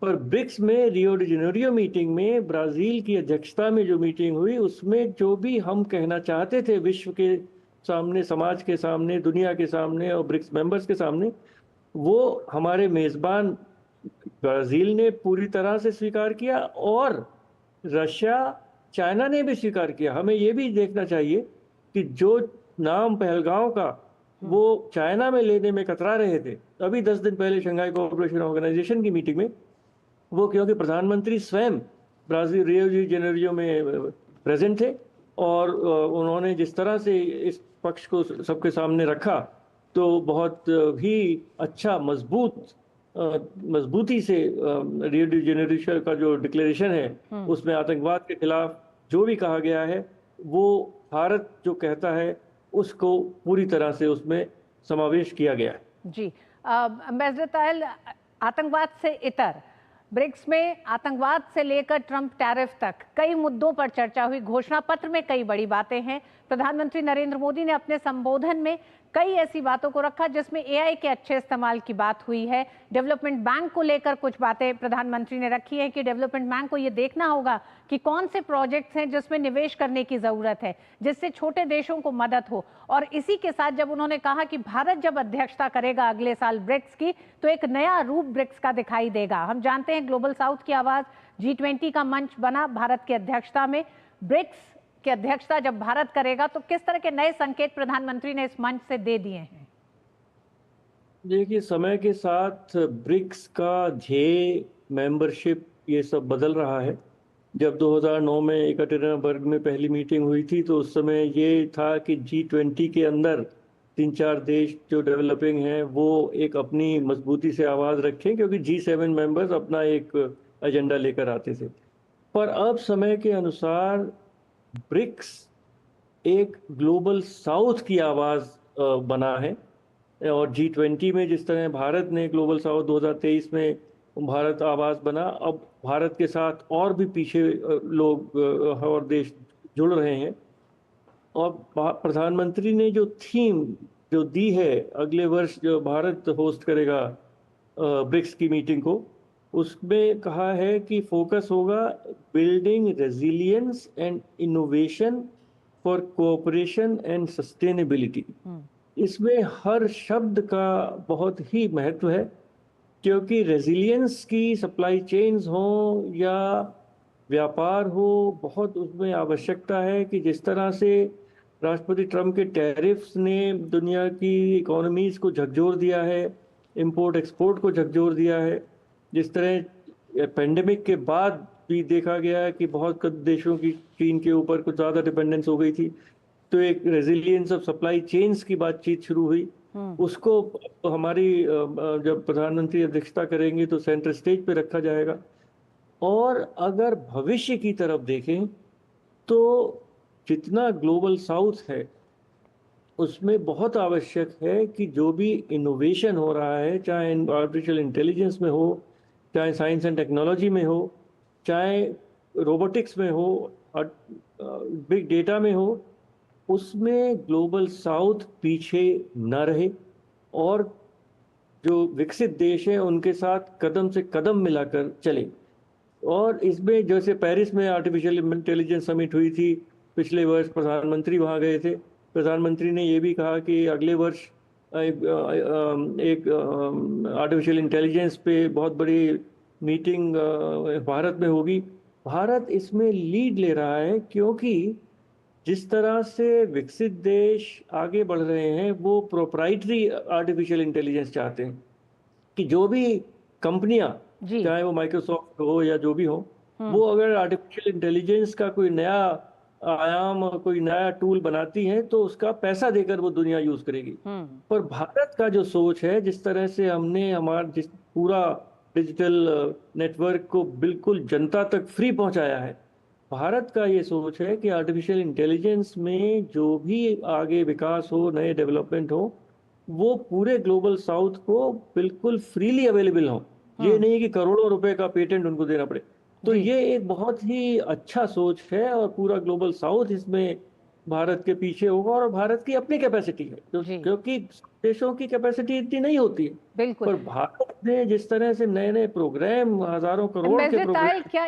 [SPEAKER 5] पर ब्रिक्स में रियो डी जेनेरियो मीटिंग में ब्राजील की अध्यक्षता में जो मीटिंग हुई, उसमें जो भी हम कहना चाहते थे विश्व के सामने, समाज के सामने, दुनिया के सामने और ब्रिक्स मेंबर्स के सामने, वो हमारे मेज़बान ब्राजील ने पूरी तरह से स्वीकार किया और रशिया, चाइना ने भी स्वीकार किया। हमें ये भी देखना चाहिए कि जो नाम पहलगांव का वो चाइना में लेने में कतरा रहे थे अभी 10 दिन पहले शंघाई कोऑपरेशन ऑर्गेनाइजेशन की मीटिंग में, वो क्योंकि प्रधानमंत्री स्वयं ब्राजील रियो डी जेनेरियो में प्रेजेंट थे और उन्होंने जिस तरह से इस पक्ष को सबके सामने रखा, तो बहुत ही अच्छा मजबूती से रियो डी जेनेरियो का जो डिक्लेरेशन है उसमें आतंकवाद के खिलाफ जो भी कहा गया है वो भारत जो कहता है उसको पूरी तरह से उसमें समावेश किया गया है।
[SPEAKER 2] जी, एम्बेसडर तायल, आतंकवाद से इतर ब्रिक्स में आतंकवाद से लेकर ट्रंप टैरिफ तक कई मुद्दों पर चर्चा हुई। घोषणा पत्र में कई बड़ी बातें हैं। प्रधानमंत्री नरेंद्र मोदी ने अपने संबोधन में कई ऐसी बातों को रखा जिसमें एआई के अच्छे इस्तेमाल की बात हुई है। डेवलपमेंट बैंक को लेकर कुछ बातें प्रधानमंत्री ने रखी है कि डेवलपमेंट बैंक को ये देखना होगा कि कौन से प्रोजेक्ट्स हैं जिसमें निवेश करने की जरूरत है, जिससे छोटे देशों को मदद हो। और इसी के साथ जब उन्होंने कहा कि भारत जब अध्यक्षता करेगा अगले साल ब्रिक्स की, तो एक नया रूप ब्रिक्स का दिखाई देगा। हम जानते हैं ग्लोबल साउथ की आवाज G20 का मंच बना भारत की अध्यक्षता में। ब्रिक्स की अध्यक्षता जब भारत करेगा तो किस तरह के नए संकेत प्रधानमंत्री ने इस मंच से दे दिए हैं?
[SPEAKER 5] देखिए, समय के साथ ब्रिक्स का ध्येय, मेंबरशिप, ये सब बदल रहा है। जब 2009 में एकटेरिनबर्ग में पहली मीटिंग हुई थी तो उस समय ये था कि G20 के अंदर 3-4 देश जो डेवलपिंग हैं वो एक अपनी मजबूती से आवाज़ रखें, क्योंकि G7 मेंबर्स अपना एक एजेंडा लेकर आते थे। पर अब समय के अनुसार ब्रिक्स एक ग्लोबल साउथ की आवाज़ बना है। और G20 में जिस तरह भारत ने ग्लोबल साउथ 2023 में भारत आवाज़ बना, अब भारत के साथ और भी पीछे लोग और देश जुड़ रहे हैं। और प्रधानमंत्री ने जो थीम जो दी है, अगले वर्ष जो भारत होस्ट करेगा ब्रिक्स की मीटिंग को, उसमें कहा है कि फोकस होगा building resilience and innovation for cooperation and sustainability. इसमें हर शब्द का बहुत ही महत्व है, क्योंकि रेजिलियंस की सप्लाई चेन्स हो या व्यापार हो, बहुत उसमें आवश्यकता है कि जिस तरह से राष्ट्रपति ट्रंप के टैरिफ्स ने दुनिया की इकोनॉमीज को झकझोर दिया है, इंपोर्ट एक्सपोर्ट को झकझोर दिया है, जिस तरह पेंडेमिक के बाद भी देखा गया है कि बहुत देशों की चीन के ऊपर कुछ ज़्यादा डिपेंडेंस हो गई थी, तो एक रेजिलियंस ऑफ सप्लाई चेन्स की बातचीत शुरू हुई। उसको हमारी जब प्रधानमंत्री अध्यक्षता करेंगे तो सेंटर स्टेज पे रखा जाएगा। और अगर भविष्य की तरफ देखें तो जितना ग्लोबल साउथ है उसमें बहुत आवश्यक है कि जो भी इनोवेशन हो रहा है, चाहे आर्टिफिशियल इंटेलिजेंस में हो, चाहे साइंस एंड टेक्नोलॉजी में हो, चाहे रोबोटिक्स में हो, बिग डेटा में हो, उसमें ग्लोबल साउथ पीछे न रहे और जो विकसित देश हैं उनके साथ कदम से कदम मिलाकर चले। और इसमें जैसे पेरिस में आर्टिफिशियल इंटेलिजेंस समिट हुई थी पिछले वर्ष, प्रधानमंत्री वहाँ गए थे। प्रधानमंत्री ने ये भी कहा कि अगले वर्ष एक आर्टिफिशियल इंटेलिजेंस पे बहुत बड़ी मीटिंग भारत में होगी। भारत इसमें लीड ले रहा है क्योंकि जिस तरह से विकसित देश आगे बढ़ रहे हैं वो प्रोप्राइटरी आर्टिफिशियल इंटेलिजेंस चाहते हैं कि जो भी कंपनियां,
[SPEAKER 2] जी।
[SPEAKER 5] चाहे वो माइक्रोसॉफ्ट हो या जो भी हो, वो अगर आर्टिफिशियल इंटेलिजेंस का कोई नया आयाम और कोई नया टूल बनाती हैं तो उसका पैसा देकर वो दुनिया यूज करेगी। पर भारत का जो सोच है, जिस तरह से हमने हमारा जिस पूरा डिजिटल नेटवर्क को बिल्कुल जनता तक फ्री पहुंचाया है, भारत का ये सोच है कि आर्टिफिशियल इंटेलिजेंस में जो भी आगे विकास हो, नए डेवलपमेंट हो, वो पूरे ग्लोबल साउथ को बिल्कुल फ्रीली अवेलेबल हो। ये नहीं कि करोड़ों रुपए का पेटेंट उनको देना पड़े। तो
[SPEAKER 2] जी।
[SPEAKER 5] ये एक बहुत ही अच्छा सोच है और पूरा ग्लोबल साउथ इसमें भारत के पीछे होगा। और भारत की अपनी कैपेसिटी है,
[SPEAKER 2] जी।
[SPEAKER 5] क्योंकि देशों की कैपेसिटी इतनी नहीं होती है।
[SPEAKER 2] बिल्कुल।
[SPEAKER 5] पर भारत ने जिस तरह से नए नए प्रोग्राम, हजारों करोड़ के
[SPEAKER 2] एम्बेसडर तायल,
[SPEAKER 5] प्रोग्राम।
[SPEAKER 2] क्या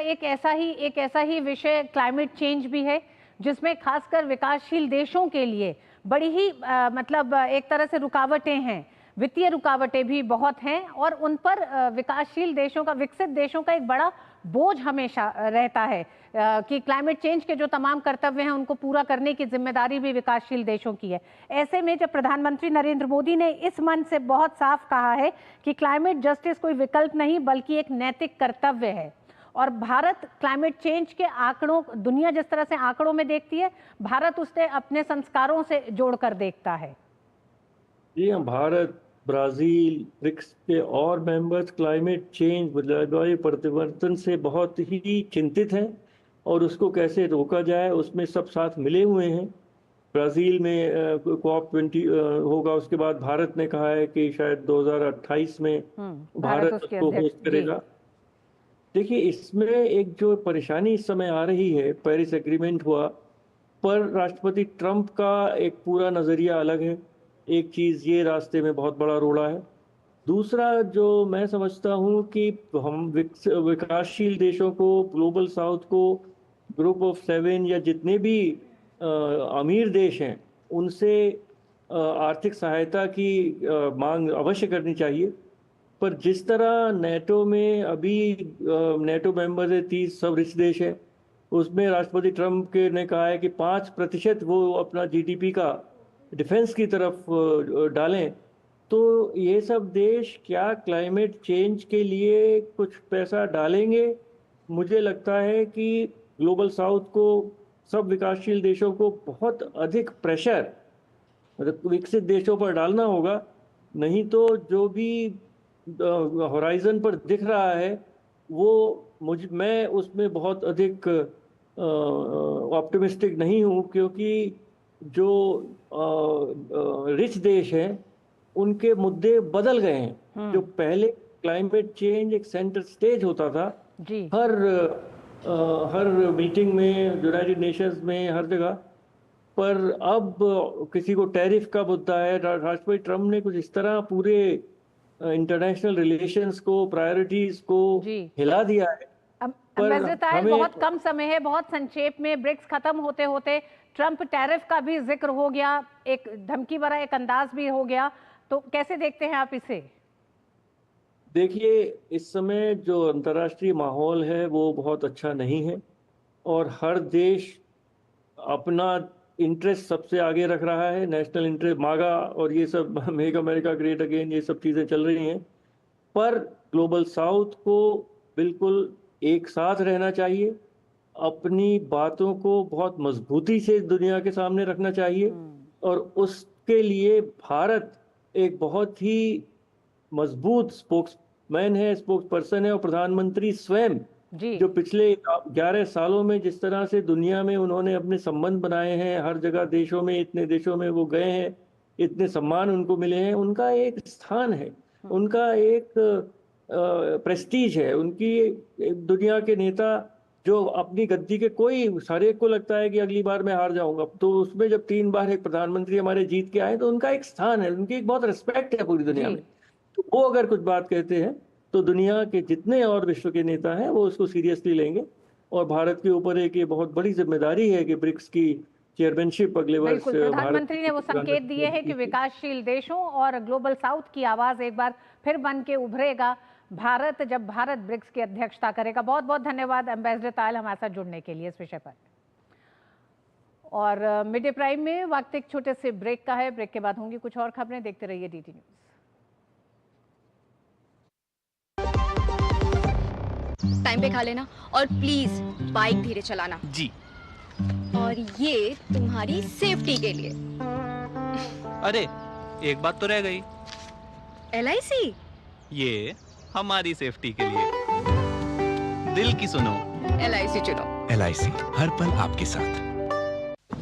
[SPEAKER 2] एक ऐसा ही विषय क्लाइमेट चेंज भी है जिसमें खासकर विकासशील देशों के लिए बड़ी ही मतलब एक तरह से रुकावटें हैं, वित्तीय रुकावटें भी बहुत हैं और उन पर विकासशील देशों का, विकसित देशों का एक बड़ा बोझ हमेशा रहता है कि क्लाइमेट चेंज के जो तमाम कर्तव्य हैं उनको पूरा करने की जिम्मेदारी भी विकासशील देशों की है। ऐसे में जब प्रधानमंत्री नरेंद्र मोदी ने इस मंच से बहुत साफ कहा है कि क्लाइमेट जस्टिस कोई विकल्प नहीं बल्कि एक नैतिक कर्तव्य है, और भारत क्लाइमेट चेंज के आंकड़ों, दुनिया जिस तरह से आंकड़ों में देखती है, भारत उसे अपने संस्कारों से जोड़कर देखता है।
[SPEAKER 5] जी हाँ, भारत, ब्राजील, ब्रिक्स के और मेंबर्स क्लाइमेट चेंज, जलवायु परिवर्तन से बहुत ही चिंतित हैं और उसको कैसे रोका जाए उसमें सब साथ मिले हुए हैं। ब्राजील में COP20 होगा, उसके बाद भारत ने कहा है कि शायद 2028 में
[SPEAKER 2] भारत
[SPEAKER 5] भारत
[SPEAKER 2] उसके
[SPEAKER 5] उसको
[SPEAKER 2] अध्यक्ष।
[SPEAKER 5] होस्ट करेगा। देखिए, इसमें एक जो परेशानी इस समय आ रही है, पेरिस एग्रीमेंट हुआ पर राष्ट्रपति ट्रंप का एक पूरा नजरिया अलग है। एक चीज ये रास्ते में बहुत बड़ा रोड़ा है। दूसरा जो मैं समझता हूँ कि हम विकासशील देशों को, ग्लोबल साउथ को, ग्रुप ऑफ 7 या जितने भी अमीर देश हैं उनसे आर्थिक सहायता की मांग अवश्य करनी चाहिए। पर जिस तरह नेटो में अभी नेटो मेंबर है 30 सब रिच देश है, उसमें राष्ट्रपति ट्रंप के ने कहा है कि 5% वो अपना जीडीपी का डिफेंस की तरफ डालें। तो ये सब देश क्या क्लाइमेट चेंज के लिए कुछ पैसा डालेंगे? मुझे लगता है कि ग्लोबल साउथ को, सब विकासशील देशों को बहुत अधिक प्रेशर मतलब विकसित देशों पर डालना होगा। नहीं तो जो भी होराइजन पर दिख रहा है वो मैं उसमें बहुत अधिक ऑप्टिमिस्टिक नहीं हूँ, क्योंकि जो रिच देश हैं उनके मुद्दे बदल गए हैं। जो पहले क्लाइमेट चेंज एक सेंटर स्टेज होता था
[SPEAKER 2] जी।
[SPEAKER 5] हर मीटिंग में, यूनाइटेड नेशंस में, हर जगह, पर अब किसी को टैरिफ का मुद्दा है, राष्ट्रपति ट्रम्प ने कुछ इस तरह पूरे इंटरनेशनल रिलेशंस को, प्रायोरिटीज को हिला दिया है।
[SPEAKER 2] एम्बेसडर तायल, बहुत कम समय है, बहुत संक्षेप में, ब्रिक्स खत्म होते होते ट्रंप टैरिफ का भी जिक्र हो गया, एक धमकी भरा एक अंदाज भी हो गया, तो कैसे देखते हैं आप इसे?
[SPEAKER 5] देखिए, इस समय जो अंतर्राष्ट्रीय माहौल है वो बहुत अच्छा नहीं है और हर देश अपना इंटरेस्ट सबसे आगे रख रहा है। नेशनल इंटरेस्ट, मागा और ये सब, मेक अमेरिका ग्रेट अगेन, ये सब चीजें चल रही हैं। पर ग्लोबल साउथ को बिल्कुल एक साथ रहना चाहिए, अपनी बातों को बहुत मजबूती से दुनिया के सामने रखना चाहिए और उसके लिए भारत एक बहुत ही मजबूत स्पोक्समैन है, स्पोक्स पर्सन है। और प्रधानमंत्री स्वयं जो पिछले 11 सालों में जिस तरह से दुनिया में उन्होंने अपने संबंध बनाए हैं, हर जगह देशों में, इतने देशों में वो गए हैं, इतने सम्मान उनको मिले हैं, उनका एक स्थान है, उनका एक प्रेस्टीज है। उनकी दुनिया के नेता जो अपनी गद्दी के, कोई हर एक को लगता है कि अगली बार मैं हार जाऊंगा, तो उसमें जब 3 बार एक प्रधानमंत्री हमारे जीत के आए तो उनका एक स्थान है, उनकी एक बहुत रिस्पेक्ट है पूरी दुनिया में। तो वो अगर कुछ बात कहते हैं तो दुनिया के जितने और विश्व के नेता हैं वो उसको सीरियसली लेंगे। और भारत के ऊपर एक ये बहुत बड़ी जिम्मेदारी है कि ब्रिक्स की चेयरमैनशिप अगले वर्ष
[SPEAKER 2] प्रधानमंत्री ने वो संकेत दिए हैं कि विकासशील देशों और ग्लोबल साउथ की आवाज एक बार फिर बन के उभरेगा भारत, जब भारत ब्रिक्स की अध्यक्षता करेगा। बहुत बहुत धन्यवाद एम्बेसडर तायल हमारे साथ जुड़ने के लिए इस विषय पर। और मिड डे प्राइम में वक्त एक छोटे से ब्रेक का है। ब्रेक के बाद होंगी कुछ और खबरें। देखते रहिए डीटी न्यूज।
[SPEAKER 6] टाइम पे खा लेना और प्लीज बाइक धीरे चलाना
[SPEAKER 7] जी।
[SPEAKER 6] और ये तुम्हारी सेफ्टी के लिए।
[SPEAKER 7] अरे एक बात तो रह गई।
[SPEAKER 6] LIC
[SPEAKER 7] ये हमारी सेफ्टी के लिए। दिल की सुनो,
[SPEAKER 6] LIC चुनो।
[SPEAKER 8] LIC हर पल आपके साथ।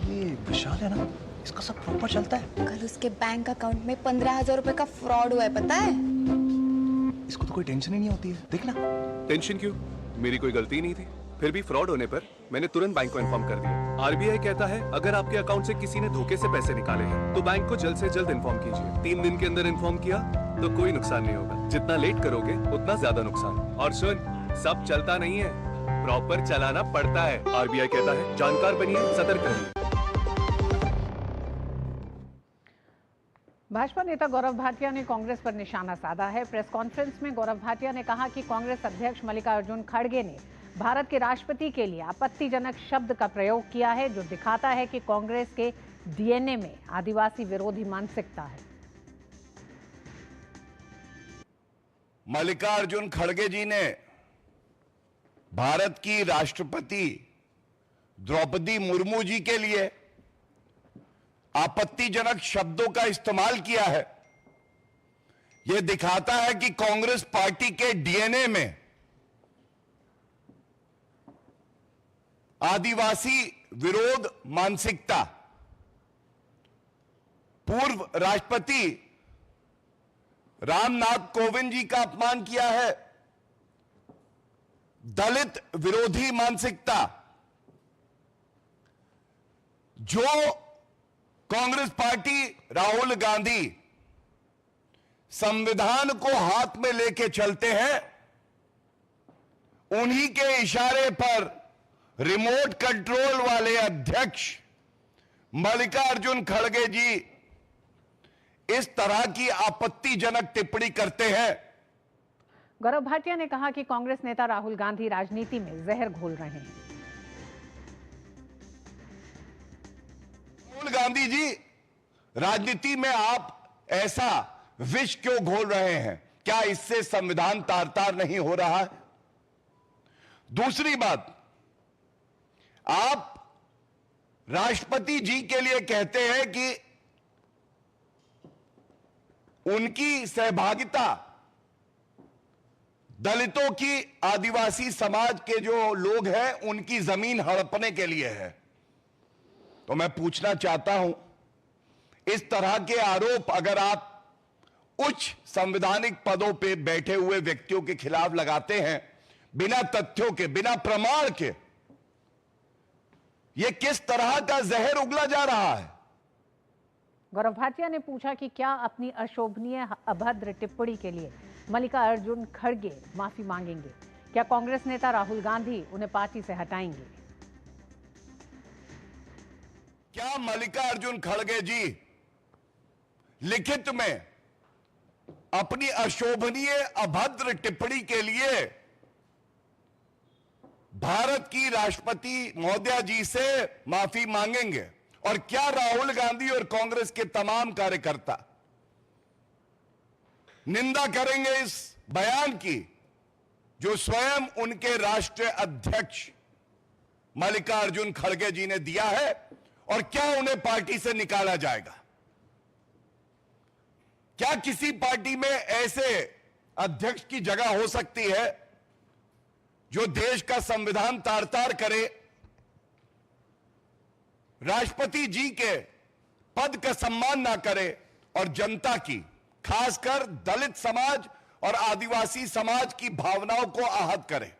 [SPEAKER 9] ये विशाल है ना, इसका सब प्रॉपर चलता है।
[SPEAKER 6] कल उसके बैंक अकाउंट में 15,000 रुपए का फ्रॉड हुआ है, पता है?
[SPEAKER 9] इसको तो कोई टेंशन ही नहीं होती है, देखना।
[SPEAKER 10] टेंशन क्यों? मेरी कोई गलती नहीं थी। फिर भी फ्रॉड होने पर मैंने तुरंत बैंक को इन्फॉर्म कर दिया। RBI कहता है अगर आपके अकाउंट से किसी ने धोखे से पैसे निकाले हैं तो बैंक को जल्द से जल्द इन्फॉर्म कीजिए। 3 दिन के अंदर इन्फॉर्म किया तो कोई नुकसान नहीं होगा। जितना लेट करोगे उतना ज्यादा नुकसान। और सुन, सब चलता नहीं है, प्रॉपर चलाना पड़ता है। RBI कहता है जानकार बनिए, सतर्क रहिए।
[SPEAKER 2] भाजपा नेता गौरव भाटिया ने कांग्रेस पर निशाना साधा है। प्रेस कॉन्फ्रेंस में गौरव भाटिया ने कहा कि कांग्रेस अध्यक्ष मल्लिकार्जुन खड़गे ने भारत के राष्ट्रपति के लिए आपत्तिजनक शब्द का प्रयोग किया है, जो दिखाता है कि कांग्रेस के DNA में आदिवासी विरोधी मानसिकता है।
[SPEAKER 11] मल्लिकार्जुन खड़गे जी ने भारत की राष्ट्रपति द्रौपदी मुर्मू जी के लिए आपत्तिजनक शब्दों का इस्तेमाल किया है। यह दिखाता है कि कांग्रेस पार्टी के DNA में आदिवासी विरोध मानसिकता। पूर्व राष्ट्रपति रामनाथ कोविंद जी का अपमान किया है। दलित विरोधी मानसिकता। जो कांग्रेस पार्टी राहुल गांधी संविधान को हाथ में लेके चलते हैं, उन्हीं के इशारे पर रिमोट कंट्रोल वाले अध्यक्ष मल्लिकार्जुन खड़गे जी इस तरह की आपत्तिजनक टिप्पणी करते हैं।
[SPEAKER 2] गौरव भाटिया ने कहा कि कांग्रेस नेता राहुल गांधी राजनीति में जहर घोल रहे हैं।
[SPEAKER 11] राहुल गांधी जी, राजनीति में आप ऐसा विष क्यों घोल रहे हैं? क्या इससे संविधान तार तार नहीं हो रहा है? दूसरी बात, आप राष्ट्रपति जी के लिए कहते हैं कि उनकी सहभागिता दलितों की, आदिवासी समाज के जो लोग हैं उनकी जमीन हड़पने के लिए है। तो मैं पूछना चाहता हूं, इस तरह के आरोप अगर आप उच्च संवैधानिक पदों पे बैठे हुए व्यक्तियों के खिलाफ लगाते हैं, बिना तथ्यों के, बिना प्रमाण के, यह किस तरह का जहर उगला जा रहा है?
[SPEAKER 2] गौरव भाटिया ने पूछा कि क्या अपनी अशोभनीय अभद्र टिप्पणी के लिए मल्लिकार्जुन खड़गे माफी मांगेंगे? क्या कांग्रेस नेता राहुल गांधी उन्हें पार्टी से हटाएंगे?
[SPEAKER 11] क्या मल्लिकार्जुन खड़गे जी लिखित में अपनी अशोभनीय अभद्र टिप्पणी के लिए भारत की राष्ट्रपति महोदया जी से माफी मांगेंगे? और क्या राहुल गांधी और कांग्रेस के तमाम कार्यकर्ता निंदा करेंगे इस बयान की जो स्वयं उनके राष्ट्रीय अध्यक्ष मल्लिकार्जुन खड़गे जी ने दिया है? और क्या उन्हें पार्टी से निकाला जाएगा? क्या किसी पार्टी में ऐसे अध्यक्ष की जगह हो सकती है जो देश का संविधान तार तार करे, राष्ट्रपति जी के पद का सम्मान ना करे और जनता की, खासकर दलित समाज और आदिवासी समाज की भावनाओं को आहत करे?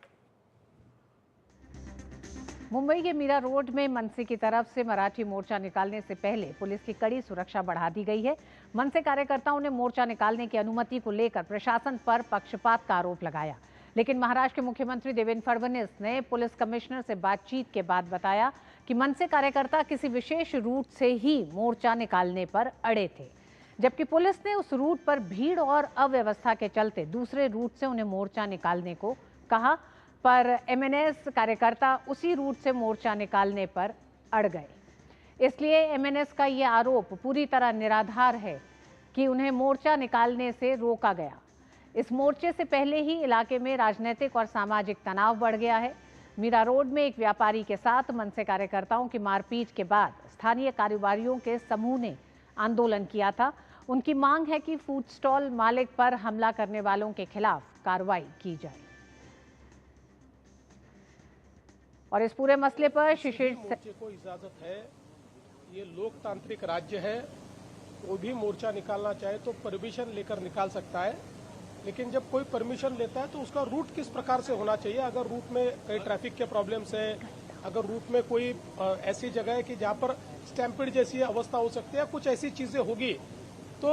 [SPEAKER 2] मुंबई के मीरा रोड में मनसे की तरफ से मराठी मोर्चा निकालने से पहले पुलिस की कड़ी सुरक्षा बढ़ा दी गई है। मनसे कार्यकर्ताओं ने मोर्चा निकालने की अनुमति को लेकर प्रशासन पर पक्षपात का आरोप लगाया, लेकिन महाराष्ट्र के मुख्यमंत्री देवेंद्र फडणवीस ने पुलिस कमिश्नर से बातचीत के बाद बताया कि मनसे कार्यकर्ता किसी विशेष रूट से ही मोर्चा निकालने पर अड़े थे, जबकि पुलिस ने उस रूट पर भीड़ और अव्यवस्था के चलते दूसरे रूट से उन्हें मोर्चा निकालने को कहा, पर MNS कार्यकर्ता उसी रूट से मोर्चा निकालने पर अड़ गए। इसलिए एमएनएस का ये आरोप पूरी तरह निराधार है कि उन्हें मोर्चा निकालने से रोका गया। इस मोर्चे से पहले ही इलाके में राजनीतिक और सामाजिक तनाव बढ़ गया है। मीरा रोड में एक व्यापारी के साथ मनसे कार्यकर्ताओं की मारपीट के बाद स्थानीय कारोबारियों के समूह ने आंदोलन किया था। उनकी मांग है कि फूड स्टॉल मालिक पर हमला करने वालों के खिलाफ कार्रवाई की जाए। और इस पूरे मसले पर शिशिर
[SPEAKER 12] को इजाजत है, ये लोकतांत्रिक राज्य है, कोई भी मोर्चा निकालना चाहे तो परमिशन लेकर निकाल सकता है, लेकिन जब कोई परमिशन लेता है तो उसका रूट किस प्रकार से होना चाहिए। अगर रूट में कई ट्रैफिक के प्रॉब्लम्स है, अगर रूट में कोई ऐसी जगह है कि जहां पर स्टैम्पिड जैसी अवस्था हो सकती है, कुछ ऐसी चीजें होगी तो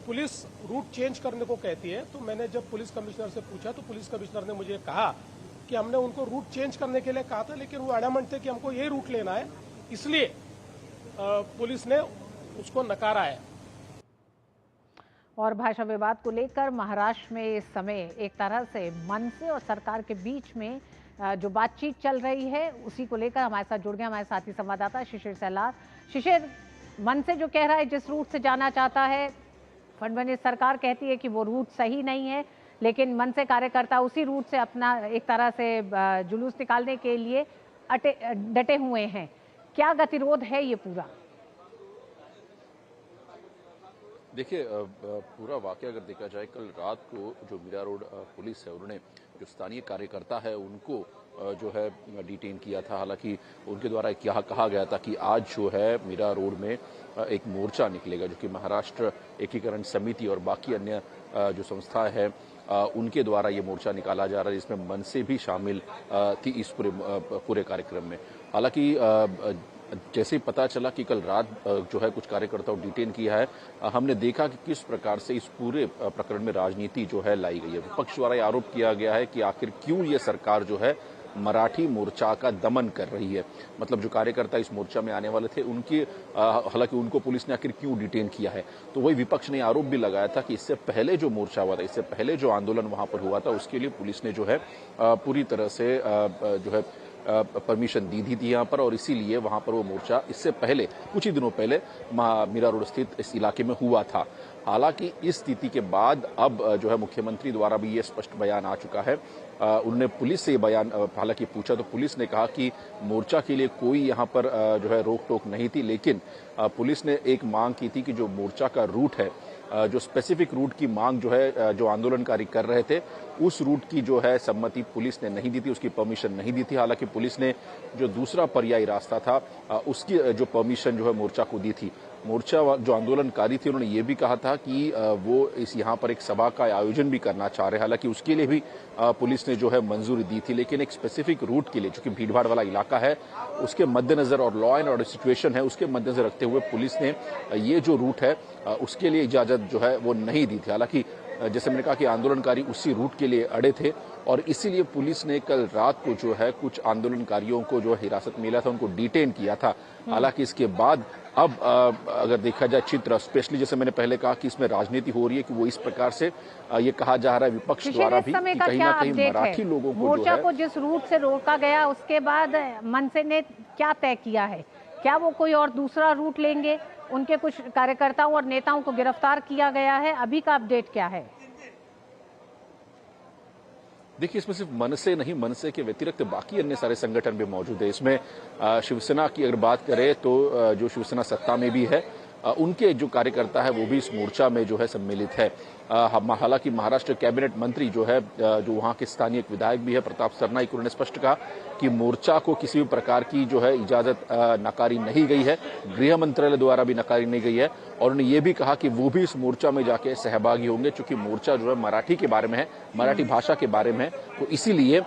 [SPEAKER 12] पुलिस रूट चेंज करने को कहती है। तो मैंने जब पुलिस कमिश्नर से पूछा तो पुलिस कमिश्नर ने मुझे कहा कि हमने उनको रूट चेंज करने के लिए कहा था, लेकिन वो एडमंट थे कि हमको ये रूट लेना है, इसलिए पुलिस ने उसको नकारा है।
[SPEAKER 2] और भाषा विवाद को लेकर महाराष्ट्र में इस समय एक तरह से मनसे और सरकार के बीच में जो बातचीत चल रही है उसी को लेकर हमारे साथ जुड़ गए हमारे साथी संवाददाता शिशिर सेलार। शिशिर, मनसे जो कह रहा है जिस रूट से जाना चाहता है, फडणवीस सरकार कहती है कि वो रूट सही नहीं है, लेकिन मनसे कार्यकर्ता उसी रूट से अपना एक तरह से जुलूस निकालने के लिए डटे हुए हैं। क्या गतिरोध है ये पूरा?
[SPEAKER 13] देखिए, पूरा वाकया अगर देखा जाए, कल रात को जो मीरा रोड पुलिस है उन्होंने जो स्थानीय कार्यकर्ता है उनको जो है डिटेन किया था। हालांकि उनके द्वारा क्या कहा गया था कि आज जो है मीरा रोड में एक मोर्चा निकलेगा, जो कि महाराष्ट्र एकीकरण समिति और बाकी अन्य जो संस्था है उनके द्वारा ये मोर्चा निकाला जा रहा है, जिसमें मनसे भी शामिल थी इस पूरे कार्यक्रम में। हालांकि जैसे ही पता चला कि कल रात जो है कुछ कार्यकर्ताओं डिटेन किया है, हमने देखा कि किस प्रकार से इस पूरे प्रकरण में राजनीति जो है लाई गई है। विपक्ष द्वारा आरोप किया गया है कि आखिर क्यों ये सरकार जो है मराठी मोर्चा का दमन कर रही है। मतलब जो कार्यकर्ता इस मोर्चा में आने वाले थे उनकी हालांकि उनको पुलिस ने आखिर क्यों डिटेन किया है। तो वही विपक्ष ने आरोप भी लगाया था कि इससे पहले जो मोर्चा हुआ था, इससे पहले जो आंदोलन वहां पर हुआ था, उसके लिए पुलिस ने जो है पूरी तरह से जो है परमिशन दी थी यहाँ पर, और इसीलिए वहां पर वो मोर्चा इससे पहले कुछ ही दिनों पहले मीरा रोड स्थित इस इलाके में हुआ था। हालांकि इस स्थिति के बाद अब जो है मुख्यमंत्री द्वारा भी ये स्पष्ट बयान आ चुका है। उन्होंने पुलिस से ये बयान हालांकि पूछा तो पुलिस ने कहा कि मोर्चा के लिए कोई यहाँ पर जो है रोक टोक नहीं थी, लेकिन पुलिस ने एक मांग की थी कि जो मोर्चा का रूट है, जो स्पेसिफिक रूट की मांग जो है जो आंदोलनकारी कर रहे थे, उस रूट की जो है सम्मति पुलिस ने नहीं दी थी, उसकी परमिशन नहीं दी थी। हालांकि पुलिस ने जो दूसरा पर्यायी रास्ता था उसकी जो परमिशन जो है मोर्चा को दी थी। मोर्चा जो आंदोलनकारी थे उन्होंने ये भी कहा था कि वो इस यहाँ पर एक सभा का आयोजन भी करना चाह रहे हैं। हालांकि उसके लिए भी पुलिस ने जो है मंजूरी दी थी, लेकिन एक स्पेसिफिक रूट के लिए, जो कि भीड़भाड़ वाला इलाका है, उसके मद्देनजर और लॉ एंड ऑर्डर सिचुएशन है उसके मद्देनजर रखते हुए पुलिस ने ये जो रूट है उसके लिए इजाजत जो है वो नहीं दी थी। हालांकि जैसे मैंने कहा कि आंदोलनकारी उसी रूट के लिए अड़े थे और इसीलिए पुलिस ने कल रात को जो है कुछ आंदोलनकारियों को जो हिरासत में लिया था, उनको डिटेन किया था। हालांकि इसके बाद अब अगर देखा जाए चित्र, स्पेशली जैसे मैंने पहले कहा कि इसमें राजनीति हो रही है कि वो इस प्रकार से ये कहा जा रहा है विपक्ष द्वारा भी कि कहीं ना कहीं मराठी लोगों को
[SPEAKER 2] मोर्चा को जिस रूट से रोका गया उसके बाद मनसे ने क्या तय किया है? क्या वो कोई और दूसरा रूट लेंगे? उनके कुछ कार्यकर्ताओं और नेताओं को गिरफ्तार किया गया है, अभी का अपडेट क्या है?
[SPEAKER 13] देखिए, इसमें सिर्फ मनसे नहीं, मनसे के व्यतिरिक्त बाकी अन्य सारे संगठन भी मौजूद है। इसमें शिवसेना की अगर बात करें तो जो शिवसेना सत्ता में भी है उनके जो कार्यकर्ता है वो भी इस मोर्चा में जो है सम्मिलित है। हालांकि महाराष्ट्र कैबिनेट मंत्री जो है, जो वहां के स्थानीय विधायक भी है, प्रताप सरनाईक, उन्होंने स्पष्ट कहा कि मोर्चा को किसी भी प्रकार की जो है इजाजत नकारी नहीं गई है, गृह मंत्रालय द्वारा भी नकारी नहीं गई है, और उन्होंने ये भी कहा कि वो भी इस मोर्चा में जाके सहभागी होंगे, चूंकि मोर्चा जो है मराठी के बारे में है, मराठी भाषा के बारे में है। तो इसीलिए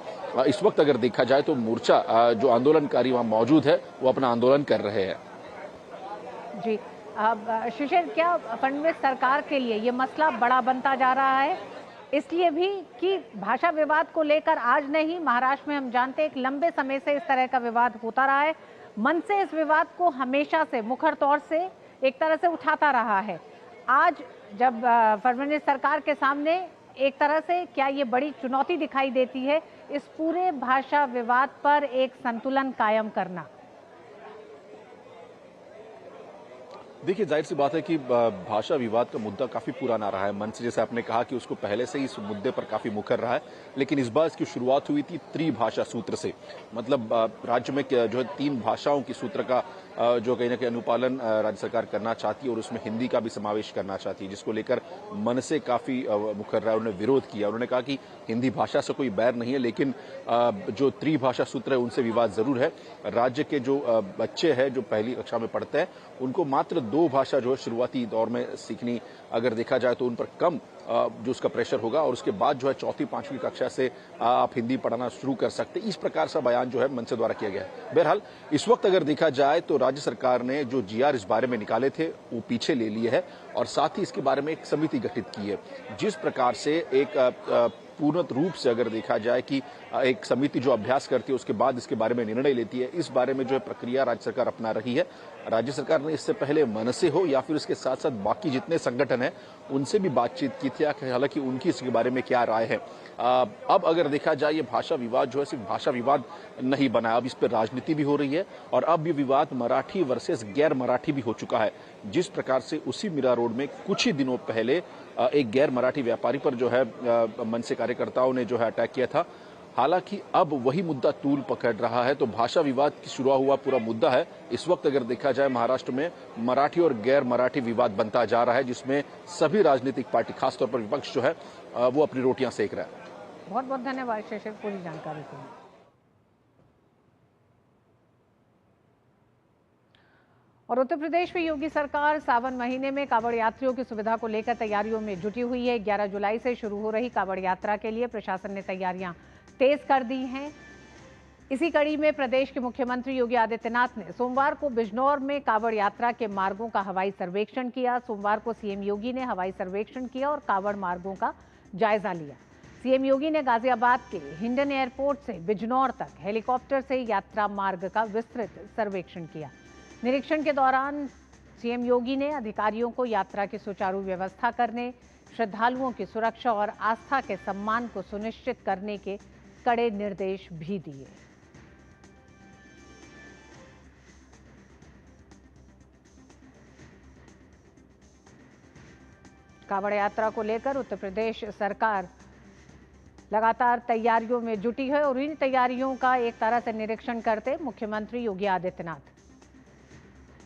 [SPEAKER 13] इस वक्त अगर देखा जाए तो मोर्चा जो आंदोलनकारी वहां मौजूद है वो अपना आंदोलन कर रहे हैं।
[SPEAKER 2] जी, अब शिशिर, क्या फडणवीस सरकार के लिए ये मसला बड़ा बनता जा रहा है, इसलिए भी कि भाषा विवाद को लेकर आज नहीं, महाराष्ट्र में हम जानते हैं एक लंबे समय से इस तरह का विवाद होता रहा है। मनसे इस विवाद को हमेशा से मुखर तौर से एक तरह से उठाता रहा है। आज जब फडणवीस सरकार के सामने एक तरह से क्या ये बड़ी चुनौती दिखाई देती है इस पूरे भाषा विवाद पर एक संतुलन कायम करना?
[SPEAKER 13] देखिए, जाहिर सी बात है कि भाषा विवाद का मुद्दा काफी पुराना रहा है। मन से जैसे आपने कहा कि उसको पहले से ही इस मुद्दे पर काफी मुखर रहा है, लेकिन इस बार इसकी शुरुआत हुई थी त्रिभाषा सूत्र से। मतलब राज्य में जो है 3 भाषाओं की सूत्र का जो कहीं ना कहीं अनुपालन राज्य सरकार करना चाहती है और उसमें हिंदी का भी समावेश करना चाहती है, जिसको लेकर मन से काफी मुखर रहा है। उन्होंने विरोध किया, उन्होंने कहा कि हिंदी भाषा से कोई बैर नहीं है, लेकिन जो त्रिभाषा सूत्र है उनसे विवाद जरूर है। राज्य के जो बच्चे हैं जो पहली कक्षा में पढ़ते हैं उनको मात्र 2 भाषा जो है शुरुआती दौर में सीखनी अगर देखा जाए तो उन पर कम जो उसका प्रेशर होगा, और उसके बाद जो है 4वीं 5वीं कक्षा से आप हिंदी पढ़ाना शुरू कर सकते। इस प्रकार का बयान जो है मनसे द्वारा किया गया है। बहरहाल इस वक्त अगर देखा जाए तो राज्य सरकार ने जो GR इस बारे में निकाले थे वो पीछे ले लिए है और साथ ही इसके बारे में एक समिति गठित की है। जिस प्रकार से एक पूर्ण रूप से अगर देखा जाए कि एक समिति जो अभ्यास करती है उसके बाद इसके बारे में निर्णय लेती है, इस बारे में जो है प्रक्रिया राज्य सरकार अपना रही है। राज्य सरकार ने इससे पहले मनसे हो या फिर इसके साथ साथ बाकी जितने संगठन हैं उनसे भी बातचीत की थी, हालांकि उनकी इसके बारे में क्या राय है। अब अगर देखा जाए ये भाषा विवाद जो है सिर्फ भाषा विवाद नहीं बना, अब इस पर राजनीति भी हो रही है और अब ये विवाद मराठी वर्सेस गैर मराठी भी हो चुका है। जिस प्रकार से उसी मीरा रोड में कुछ ही दिनों पहले एक गैर मराठी व्यापारी पर जो है मनसे कार्यकर्ताओं ने जो है अटैक किया था, हालांकि अब वही मुद्दा तूल पकड़ रहा है। तो भाषा विवाद की शुरू हुआ पूरा मुद्दा है इस वक्त अगर देखा जाए महाराष्ट्र में मराठी और गैर मराठी विवाद बनता जा रहा है, जिसमें सभी राजनीतिक पार्टी खासतौर पर विपक्ष जो है वो अपनी रोटियां सेक रहा है।
[SPEAKER 2] बहुत बहुत धन्यवाद शेषर पूरी जानकारी के लिए। और उत्तर प्रदेश में योगी सरकार सावन महीने में कांवड़ यात्रियों की सुविधा को लेकर तैयारियों में जुटी हुई है। 11 जुलाई से शुरू हो रही कांवड़ यात्रा के लिए प्रशासन ने तैयारियां तेज कर दी हैं। इसी कड़ी में प्रदेश के मुख्यमंत्री योगी आदित्यनाथ ने सोमवार को बिजनौर में कांवड़ यात्रा के मार्गों का हवाई सर्वेक्षण किया। सोमवार को सीएम योगी ने हवाई सर्वेक्षण किया और कांवड़ मार्गों का जायजा लिया। सीएम योगी ने गाजियाबाद के हिंडन एयरपोर्ट से बिजनौर तक हेलीकॉप्टर से यात्रा मार्ग का विस्तृत सर्वेक्षण किया। निरीक्षण के दौरान सीएम योगी ने अधिकारियों को यात्रा की सुचारू व्यवस्था करने, श्रद्धालुओं की सुरक्षा और आस्था के सम्मान को सुनिश्चित करने के कड़े निर्देश भी दिए। कांवड़ यात्रा को लेकर उत्तर प्रदेश सरकार लगातार तैयारियों में जुटी है और इन तैयारियों का एक तरह से निरीक्षण करते मुख्यमंत्री योगी आदित्यनाथ।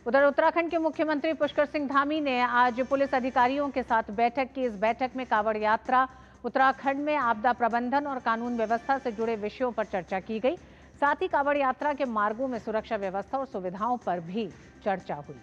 [SPEAKER 2] उधर उत्तराखंड के मुख्यमंत्री पुष्कर सिंह धामी ने आज पुलिस अधिकारियों के साथ बैठक की। इस बैठक में कांवड़ यात्रा, उत्तराखंड में आपदा प्रबंधन और कानून व्यवस्था से जुड़े विषयों पर चर्चा की गई। साथ ही कांवड़ यात्रा के मार्गों में सुरक्षा व्यवस्था और सुविधाओं पर भी चर्चा हुई।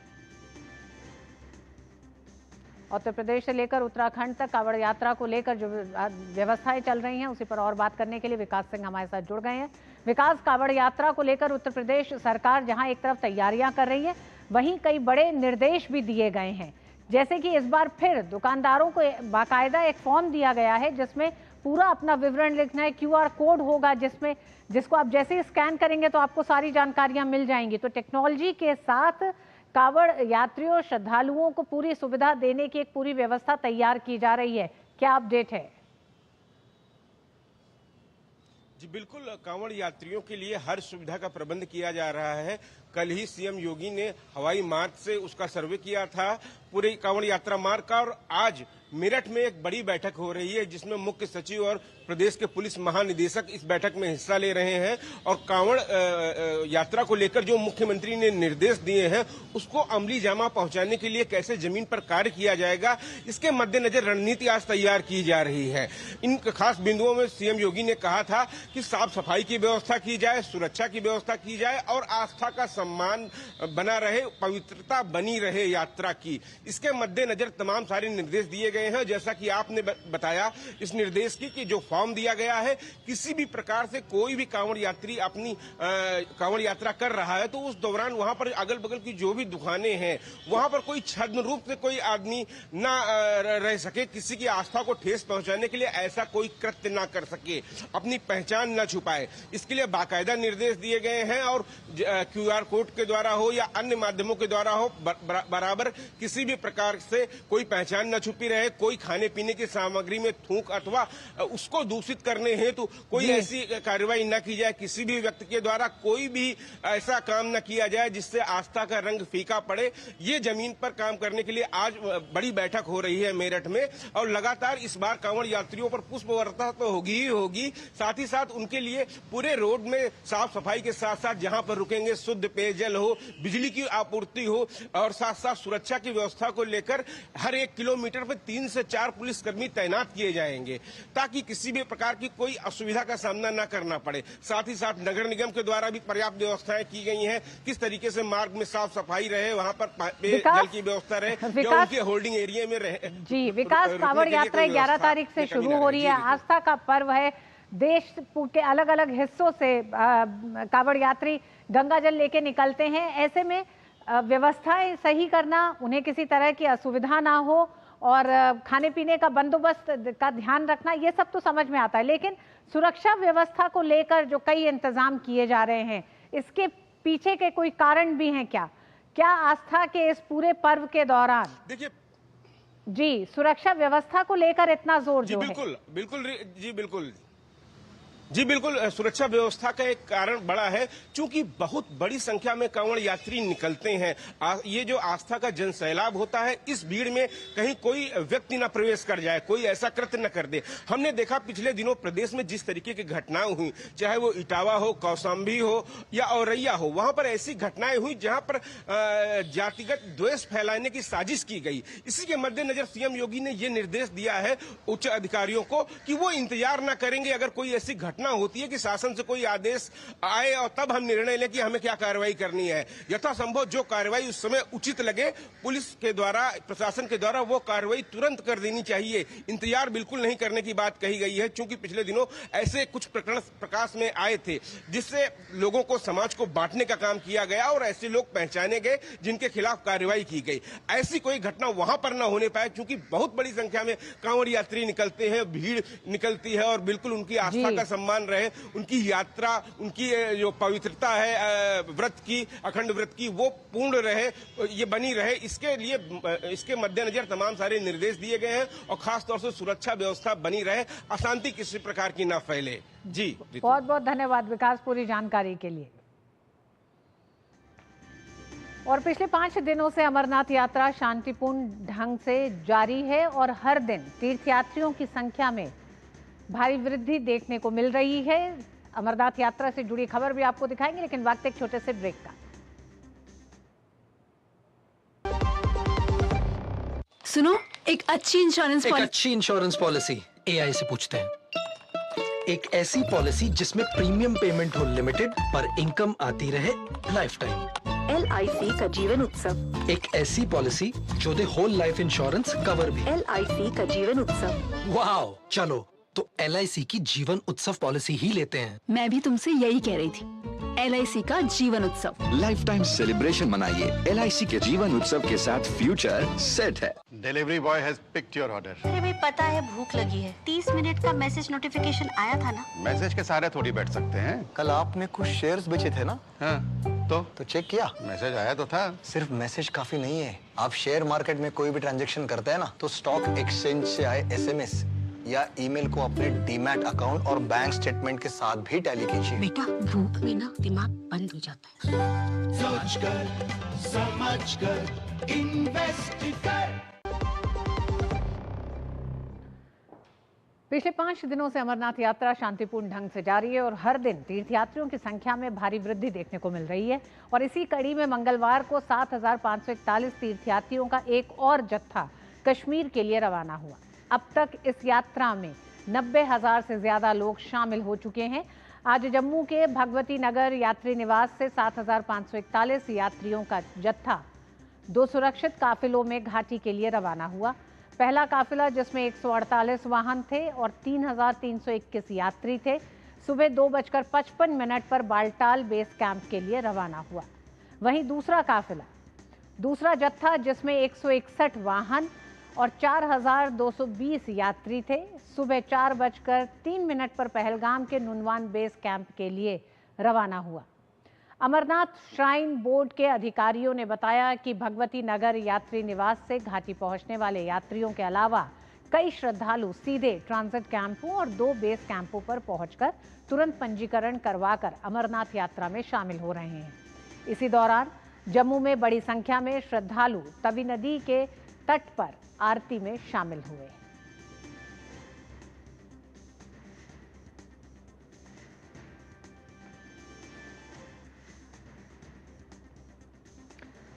[SPEAKER 2] उत्तर प्रदेश से लेकर उत्तराखंड तक कांवड़ यात्रा को लेकर जो व्यवस्थाएं चल रही हैं उसी पर और बात करने के लिए विकास सिंह हमारे साथ जुड़ गए हैं। विकास, कांवड़ यात्रा को लेकर उत्तर प्रदेश सरकार जहां एक तरफ तैयारियां कर रही है, वहीं कई बड़े निर्देश भी दिए गए हैं। जैसे कि इस बार फिर दुकानदारों को बाकायदा एक फॉर्म दिया गया है जिसमें पूरा अपना विवरण लिखना है। QR कोड होगा जिसको आप जैसे ही स्कैन करेंगे तो आपको सारी जानकारियां मिल जाएंगी। तो टेक्नोलॉजी के साथ कांवड़ यात्रियों, श्रद्धालुओं को पूरी सुविधा देने की एक पूरी व्यवस्था तैयार की जा रही है। क्या अपडेट है?
[SPEAKER 14] जी बिल्कुल, कांवड़ यात्रियों के लिए हर सुविधा का प्रबंध किया जा रहा है। कल ही सीएम योगी ने हवाई मार्ग से उसका सर्वे किया था पूरे कांवड़ यात्रा मार्ग का, और आज मेरठ में एक बड़ी बैठक हो रही है जिसमें मुख्य सचिव और प्रदेश के पुलिस महानिदेशक इस बैठक में हिस्सा ले रहे हैं। और कांवड़ यात्रा को लेकर जो मुख्यमंत्री ने निर्देश दिए हैं उसको अमली जामा पहुंचाने के लिए कैसे जमीन पर कार्य किया जाएगा, इसके मद्देनजर रणनीति आज तैयार की जा रही है। इन खास बिंदुओं में सीएम योगी ने कहा था कि साफ सफाई की व्यवस्था की जाए, सुरक्षा की व्यवस्था की जाए और आस्था का सम्मान बना रहे, पवित्रता बनी रहे यात्रा की। इसके मद्देनजर तमाम सारे निर्देश दिए गए हैं। जैसा कि आपने बताया इस निर्देश की कि जो फॉर्म दिया गया है, किसी भी प्रकार से कोई भी कांवड़ यात्री अपनी कांवड़ यात्रा कर रहा है तो उस दौरान वहां पर अगल बगल की जो भी दुकानें हैं वहां पर कोई छद्म रूप से कोई आदमी ना रह सके, किसी की आस्था को ठेस पहुंचाने के लिए ऐसा कोई कृत्य ना कर सके, अपनी पहचान न छुपाए। इसके लिए बाकायदा निर्देश दिए गए हैं और QR कोड के द्वारा हो या अन्य माध्यमों के द्वारा हो, बराबर किसी भी प्रकार से कोई पहचान न छुपी रहे। कोई खाने पीने की सामग्री में थूक अथवा उसको को दूषित करने हेतु कोई ऐसी कार्रवाई न की जाए, किसी भी व्यक्ति के द्वारा कोई भी ऐसा काम न किया जाए जिससे आस्था का रंग फीका पड़े। ये जमीन पर काम करने के लिए आज बड़ी बैठक हो रही है मेरठ में, और लगातार इस बार कांवड़ यात्रियों पर पुष्प वर्षा तो होगी ही होगी, साथ ही साथ उनके लिए पूरे रोड में साफ सफाई के साथ साथ जहां पर रुकेंगे शुद्ध पेयजल हो, बिजली की आपूर्ति हो, और साथ साथ सुरक्षा की व्यवस्था को लेकर हर 1 किलोमीटर पर 3 से 4 पुलिसकर्मी तैनात किए जाएंगे, ताकि किसी भी प्रकार की कोई असुविधा का सामना न करना पड़े। साथ ही साथ नगर निगम के द्वारा भी पर्याप्त व्यवस्थाएं की गई हैं, किस तरीके से मार्ग में साफ सफाई रहे, वहां पर पेयजल की व्यवस्था रहे, या उनके होल्डिंग एरिया में रहे।
[SPEAKER 2] जी विकास, कांवड़ यात्रा 11 तारीख से शुरू हो रही है, आस्था का पर्व है। देश के अलग अलग हिस्सों से कांवड़ यात्री गंगा जल लेके निकलते हैं। ऐसे में व्यवस्थाएं सही करना, उन्हें किसी तरह की असुविधा ना हो और खाने पीने का बंदोबस्त का ध्यान रखना, ये सब तो समझ में आता है, लेकिन सुरक्षा व्यवस्था को लेकर जो कई इंतजाम किए जा रहे हैं, इसके पीछे के कोई कारण भी हैं क्या? क्या आस्था के इस पूरे पर्व के दौरान
[SPEAKER 14] देखिए
[SPEAKER 2] जी सुरक्षा व्यवस्था को लेकर इतना जोर जो है?
[SPEAKER 14] बिल्कुल बिल्कुल जी बिल्कुल जी बिल्कुल, सुरक्षा व्यवस्था का एक कारण बड़ा है, क्योंकि बहुत बड़ी संख्या में कांवड़ यात्री निकलते हैं। ये जो आस्था का जनसैलाब होता है, इस भीड़ में कहीं कोई व्यक्ति न प्रवेश कर जाए, कोई ऐसा कृत्य न कर दे। हमने देखा पिछले दिनों प्रदेश में जिस तरीके की घटनाएं हुई, चाहे वो इटावा हो, कौशाम्बी हो या औरैया हो, वहां पर ऐसी घटनाएं हुई जहां पर जातिगत द्वेष फैलाने की साजिश की गई। इसी के मद्देनजर सीएम योगी ने ये निर्देश दिया है उच्च अधिकारियों को कि वो इंतजार न करेंगे अगर कोई ऐसी घटना होती है कि शासन से कोई आदेश आए और तब हम निर्णय लें कि हमें क्या कार्रवाई करनी है। यथासंभव जो कार्रवाई उस समय उचित लगे पुलिस के द्वारा, प्रशासन के द्वारा, वो कार्रवाई तुरंत कर देनी चाहिए। इंतजार बिल्कुल नहीं करने की बात कही गई है, क्योंकि पिछले दिनों ऐसे कुछ प्रकरण प्रकाश में आए थे जिससे लोगों को, समाज को बांटने का काम किया गया और ऐसे लोग पहचाने गए जिनके खिलाफ कार्रवाई की गई। ऐसी कोई घटना वहां पर न होने पाए, क्योंकि बहुत बड़ी संख्या में कांवड़ यात्री निकलते हैं, भीड़ निकलती है और बिल्कुल उनकी आस्था का सम्मान रहे, उनकी यात्रा, उनकी जो पवित्रता है व्रत की, अखंड व्रत की, वो पूर्ण रहे, ये बनी रहे। इसके लिए इसके मद्देनजर तमाम सारे निर्देश दिए गए हैं और खास तौर से सुरक्षा व्यवस्था बनी रहे, अशांति किसी प्रकार की ना फैले। जी
[SPEAKER 2] बहुत बहुत धन्यवाद विकास पूरी जानकारी के लिए। और पिछले 5 दिनों से अमरनाथ यात्रा शांतिपूर्ण ढंग से जारी है और हर दिन तीर्थयात्रियों की संख्या में भारी वृद्धि देखने को मिल रही है। अमरनाथ यात्रा से जुड़ी खबर भी आपको दिखाएंगे, लेकिन वक्त एक छोटे से ब्रेक का।
[SPEAKER 15] सुनो, एक अच्छी
[SPEAKER 9] इंश्योरेंस पॉलिसी एआई से पूछते हैं। एक ऐसी पॉलिसी जिसमें प्रीमियम पेमेंट हो लिमिटेड पर इनकम आती रहे लाइफ टाइम।
[SPEAKER 15] LIC का जीवन उत्सव।
[SPEAKER 9] एक ऐसी पॉलिसी जो दे होल लाइफ इंश्योरेंस कवर भी।
[SPEAKER 15] LIC का जीवन उत्सव।
[SPEAKER 9] वाओ, चलो तो LIC की जीवन उत्सव पॉलिसी ही लेते हैं।
[SPEAKER 15] मैं भी तुमसे यही कह रही थी, LIC का जीवन उत्सव।
[SPEAKER 16] लाइफ टाइम सेलिब्रेशन मनाइए LIC के जीवन उत्सव के साथ, फ्यूचर सेट है।
[SPEAKER 17] Delivery boy has picked your order.
[SPEAKER 18] अरे भाई पता है भूख लगी है, 30 मिनट का मैसेज नोटिफिकेशन आया था ना।
[SPEAKER 17] मैसेज के सारे थोड़ी बैठ सकते हैं।
[SPEAKER 9] कल आपने कुछ शेयर्स बेचे थे ना?
[SPEAKER 17] हाँ, तो
[SPEAKER 9] चेक किया?
[SPEAKER 17] मैसेज आया तो था।
[SPEAKER 9] सिर्फ मैसेज काफी नहीं है। आप शेयर मार्केट में कोई भी ट्रांजेक्शन करते हैं ना, तो स्टॉक एक्सचेंज से आए SMS या ईमेल को अपने डीमैट अकाउंट और बैंक स्टेटमेंट के साथ भी टैली कीजिए।
[SPEAKER 18] बेटा भूख में ना दिमाग बंद हो जाता है।
[SPEAKER 19] समझ कर इन्वेस्ट कर।
[SPEAKER 2] पिछले 5 दिनों से अमरनाथ यात्रा शांतिपूर्ण ढंग से जारी है और हर दिन तीर्थयात्रियों की संख्या में भारी वृद्धि देखने को मिल रही है। और इसी कड़ी में मंगलवार को 7,541 तीर्थयात्रियों का एक और जत्था कश्मीर के लिए रवाना हुआ। अब तक इस यात्रा में 90,000 से ज्यादा लोग शामिल हो चुके हैं। आज जम्मू के भगवती नगर यात्री निवास से 7,541 यात्रियों का जत्था 2 सुरक्षित काफिलों में घाटी के लिए रवाना हुआ। पहला काफिला, जिसमें 148 वाहन थे और 3,321 यात्री थे, सुबह 2:55 पर बालटाल बेस कैंप के लिए रवाना हुआ। वहीं दूसरा जत्था, जिसमें 161 वाहन और 4,220 यात्री थे, सुबह 4:03 पर पहलगाम के नुनवान बेस कैंप के लिए रवाना हुआ। अमरनाथ श्राइन बोर्ड के अधिकारियों ने बताया कि भगवती नगर यात्री निवास से घाटी पहुंचने वाले यात्रियों के अलावा कई श्रद्धालु सीधे ट्रांजिट कैंपों और 2 बेस कैंपों पर पहुंचकर तुरंत पंजीकरण करवाकर अमरनाथ यात्रा में शामिल हो रहे हैं। इसी दौरान जम्मू में बड़ी संख्या में श्रद्धालु तवी नदी के तट पर आरती में शामिल हुए।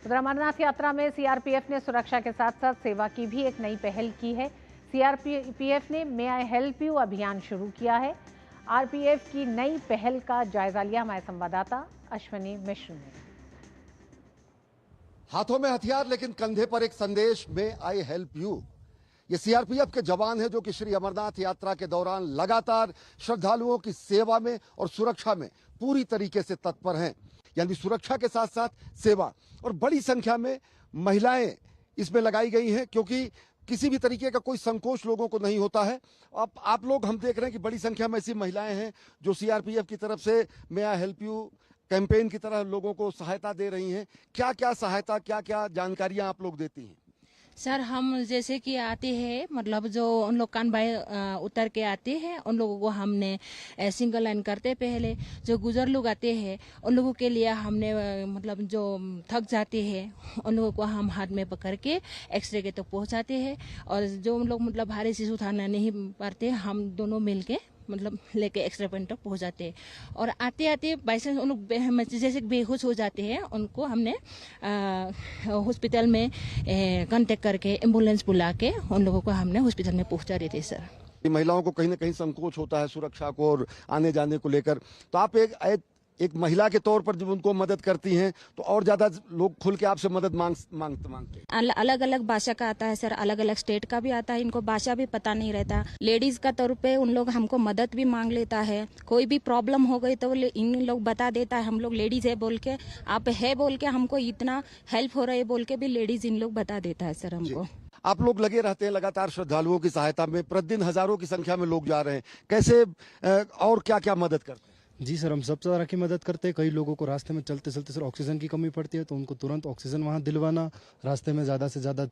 [SPEAKER 2] उधर अमरनाथ यात्रा में सीआरपीएफ ने सुरक्षा के साथ साथ सेवा की भी एक नई पहल की है। सीआरपीएफ ने मे आई हेल्प यू अभियान शुरू किया है। आरपीएफ की नई पहल का जायजा लिया हमारे संवाददाता अश्विनी मिश्र ने।
[SPEAKER 20] हाथों में हथियार लेकिन कंधे पर एक संदेश, मे आई हेल्प यू। ये सीआरपीएफ के जवान हैं जो कि श्री अमरनाथ यात्रा के दौरान लगातार श्रद्धालुओं की सेवा में और सुरक्षा में पूरी तरीके से तत्पर हैं। यानी सुरक्षा के साथ साथ सेवा, और बड़ी संख्या में महिलाएं इसमें लगाई गई हैं क्योंकि किसी भी तरीके का कोई संकोच लोगों को नहीं होता है। अब आप लोग हम देख रहे हैं कि बड़ी संख्या में ऐसी महिलाएं हैं जो सीआरपीएफ की तरफ से मे आई हेल्प यू कैंपेन की तरह लोगों को सहायता दे रही हैं। क्या क्या सहायता, क्या क्या जानकारियां आप लोग देती हैं?
[SPEAKER 21] सर, हम जैसे कि आते हैं, मतलब जो उन लोग कानबाई उतर के आते हैं उन लोगों को हमने सिंगल लाइन करते पहले। जो गुजर लोग आते हैं उन लोगों के लिए हमने मतलब जो थक जाते हैं उन लोगों को हम हाथ में पकड़ के एक्सरे के तक पहुंचाते हैं, और जो लोग मतलब भारी चीज उठाना नहीं पाते हम दोनों मिलके मतलब लेके एक्सरे पॉइंट तक पहुंच जाते हैं। और आते आते बाई चांस उन लोग जैसे बेहोश हो जाते हैं उनको हमने हॉस्पिटल में कांटेक्ट करके एम्बुलेंस बुला के उन लोगों को हमने हॉस्पिटल में पहुंचा देते सर।
[SPEAKER 20] महिलाओं को कहीं ना कहीं संकोच होता है सुरक्षा को और आने जाने को लेकर, तो आप एक महिला के तौर पर जब उनको मदद करती हैं तो और ज्यादा लोग खुल के आपसे मदद मांगते हैं।
[SPEAKER 21] अलग अलग भाषा का आता है सर, अलग अलग स्टेट का भी आता है, इनको भाषा भी पता नहीं रहता। लेडीज का तौर पे उन लोग हमको मदद भी मांग लेता है। कोई भी प्रॉब्लम हो गई तो इन लोग बता देता है, हम लोग लेडीज है बोल के, आप है बोल के हमको इतना हेल्प हो रहा है बोल के भी लेडीज इन लोग बता देता है सर हमको।
[SPEAKER 20] आप लोग लगे रहते हैं लगातार श्रद्धालुओं की सहायता में, प्रतिदिन हजारों की संख्या में लोग जा रहे हैं, कैसे और क्या क्या मदद करते हैं?
[SPEAKER 22] जी सर, हम सब तरह की मदद करते हैं। कई लोगों को रास्ते में चलते चलते सर ऑक्सीजन की कमी पड़ती है तो उनको तुरंत ऑक्सीजन वहाँ दिलवाना, रास्ते में ज़्यादा से ज़्यादा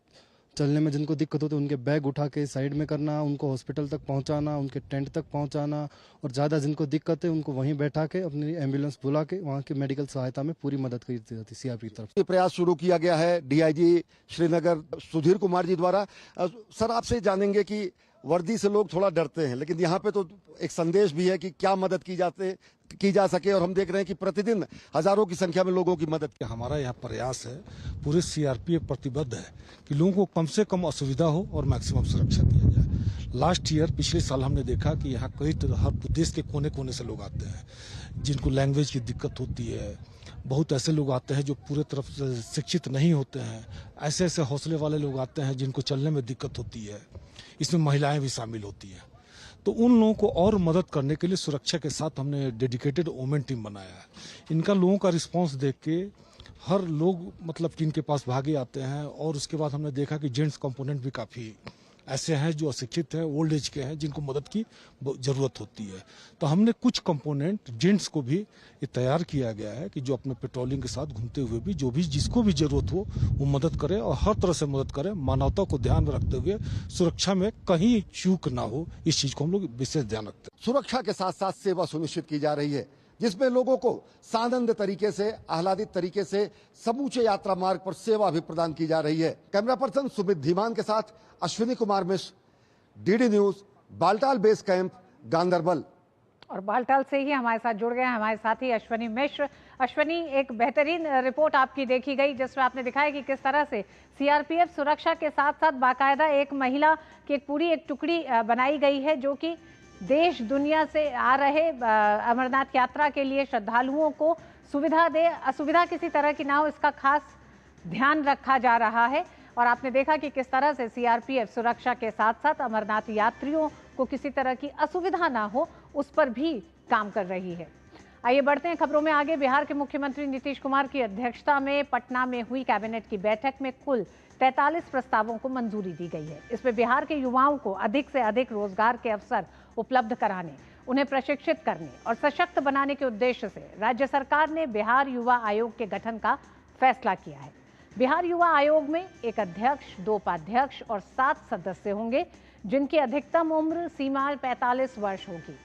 [SPEAKER 22] चलने में जिनको दिक्कत होती है उनके बैग उठा के साइड में करना, उनको हॉस्पिटल तक पहुँचाना, उनके टेंट तक पहुँचाना, और ज़्यादा जिनको दिक्कत है उनको वहीं बैठा के अपनी एम्बुलेंस बुला के वहाँ की मेडिकल सहायता में पूरी मदद की जाती है सीआरपी की तरफ से।
[SPEAKER 20] प्रयास शुरू किया गया है डीआईजी श्रीनगर सुधीर कुमार जी द्वारा। सर, आपसे जानेंगे कि वर्दी से लोग थोड़ा डरते हैं लेकिन यहाँ पे तो एक संदेश भी है कि क्या मदद की जा सके, और हम देख रहे हैं कि प्रतिदिन हजारों की संख्या में लोगों की मदद।
[SPEAKER 23] हमारा यहाँ प्रयास है, पूरे सीआरपीएफ प्रतिबद्ध है कि लोगों को कम से कम असुविधा हो और मैक्सिमम सुरक्षा दिया जाए। लास्ट ईयर पिछले साल हमने देखा कि यहाँ कई हर देश के कोने कोने से लोग आते हैं जिनको लैंग्वेज की दिक्कत होती है। बहुत ऐसे लोग आते हैं जो पूरे तरफ से शिक्षित नहीं होते हैं। ऐसे ऐसे हौसले वाले लोग आते हैं जिनको चलने में दिक्कत होती है। इसमें महिलाएं भी शामिल होती हैं। तो उन लोगों को और मदद करने के लिए सुरक्षा के साथ हमने डेडिकेटेड वुमेन टीम बनाया है। इनका लोगों का रिस्पांस देख के हर लोग मतलब कि इनके पास भागे आते हैं, और उसके बाद हमने देखा कि जेंट्स कंपोनेंट भी काफ़ी ऐसे हैं जो अशिक्षित हैं, ओल्ड एज के हैं, जिनको मदद की जरूरत होती है। तो हमने कुछ कंपोनेंट जेंट्स को भी ये तैयार किया गया है कि जो अपने पेट्रोलिंग के साथ घूमते हुए भी जो भी जिसको भी जरूरत हो वो मदद करे, और हर तरह से मदद करे, मानवता को ध्यान में रखते हुए सुरक्षा में कहीं चूक ना हो, इस चीज को हम लोग विशेष ध्यान रखते हैं।
[SPEAKER 20] सुरक्षा के साथ साथ सेवा सुनिश्चित की जा रही है जिसमें लोगों को सानंद तरीके से, आह्लादित तरीके से समूचे यात्रा मार्ग पर सेवा भी प्रदान की जा रही है। कैमरा पर्सन सुमित धीमान के साथ Ashwini Kumar Mishra, DD news, Baltal base camp, Ganderbal.
[SPEAKER 2] और बालटाल से ही हमारे साथ जुड़ गए हमारे साथी अश्विनी मिश्र। अश्विनी, एक बेहतरीन रिपोर्ट आपकी देखी गई जिसमें आपने दिखाया कि किस तरह से सीआरपीएफ सुरक्षा के साथ साथ बाकायदा एक महिला की पूरी एक टुकड़ी बनाई गई है जो कि देश दुनिया से आ रहे अमरनाथ यात्रा के लिए श्रद्धालुओं को सुविधा दे, असुविधा किसी तरह की ना हो, इसका खास ध्यान रखा जा रहा है। और आपने देखा कि किस तरह से सीआरपीएफ सुरक्षा के साथ साथ अमरनाथ यात्रियों को किसी तरह की असुविधा ना हो उस पर भी काम कर रही है। आइए बढ़ते हैं खबरों में आगे। बिहार के मुख्यमंत्री नीतीश कुमार की अध्यक्षता में पटना में हुई कैबिनेट की बैठक में कुल 43 प्रस्तावों को मंजूरी दी गई है। इसमें बिहार के युवाओं को अधिक से अधिक रोजगार के अवसर उपलब्ध कराने, उन्हें प्रशिक्षित करने और सशक्त बनाने के उद्देश्य से राज्य सरकार ने बिहार युवा आयोग के गठन का फैसला किया है। बिहार युवा आयोग में एक अध्यक्ष, 2 उपाध्यक्ष और 7 सदस्य होंगे। जिनकी अधिकतम उम्र सीमा 45 वर्ष होगी।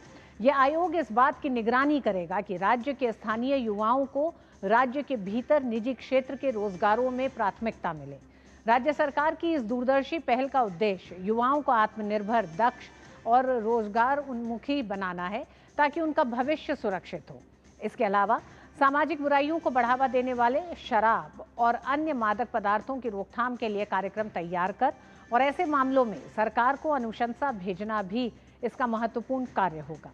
[SPEAKER 2] यह आयोग इस बात की निगरानी करेगा कि राज्य के स्थानीय युवाओं को राज्य के भीतर निजी क्षेत्र के रोजगारों में प्राथमिकता मिले। राज्य सरकार की इस दूरदर्शी पहल का उद्देश्य युवाओं को आत्मनिर्भर, दक्ष और रोजगार उन्मुखी बनाना है ताकि उनका भविष्य सुरक्षित हो। इसके अलावा सामाजिक बुराइयों को बढ़ावा देने वाले शराब और अन्य मादक पदार्थों की रोकथाम के लिए कार्यक्रम तैयार कर और ऐसे मामलों में सरकार को अनुशंसा भेजना भी इसका महत्वपूर्ण कार्य होगा।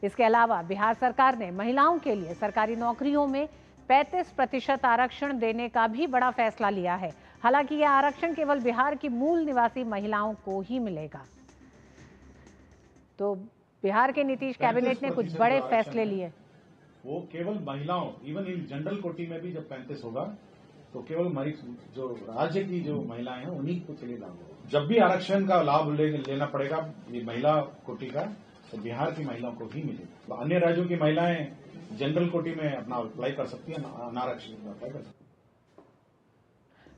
[SPEAKER 2] इसके अलावा बिहार सरकार ने महिलाओं के लिए सरकारी नौकरियों में 35% आरक्षण देने का भी बड़ा फैसला लिया है। हालांकि यह आरक्षण केवल बिहार की मूल निवासी महिलाओं को ही मिलेगा। तो बिहार के नीतीश कैबिनेट ने कुछ बड़े फैसले लिए।
[SPEAKER 1] वो केवल महिलाओं, इवन इन जनरल कोटी में भी जब 35 होगा तो केवल जो राज्य की जो महिलाएं हैं उन्हीं को चले लागू होगा। जब भी आरक्षण का लाभ लेना पड़ेगा ये महिला कोटी का, तो बिहार की महिलाओं को ही मिलेगा। तो अन्य राज्यों की महिलाएं जनरल कोटी में अपना अप्लाई कर सकती है, अनारक्षित में अप्लाई कर सकती है।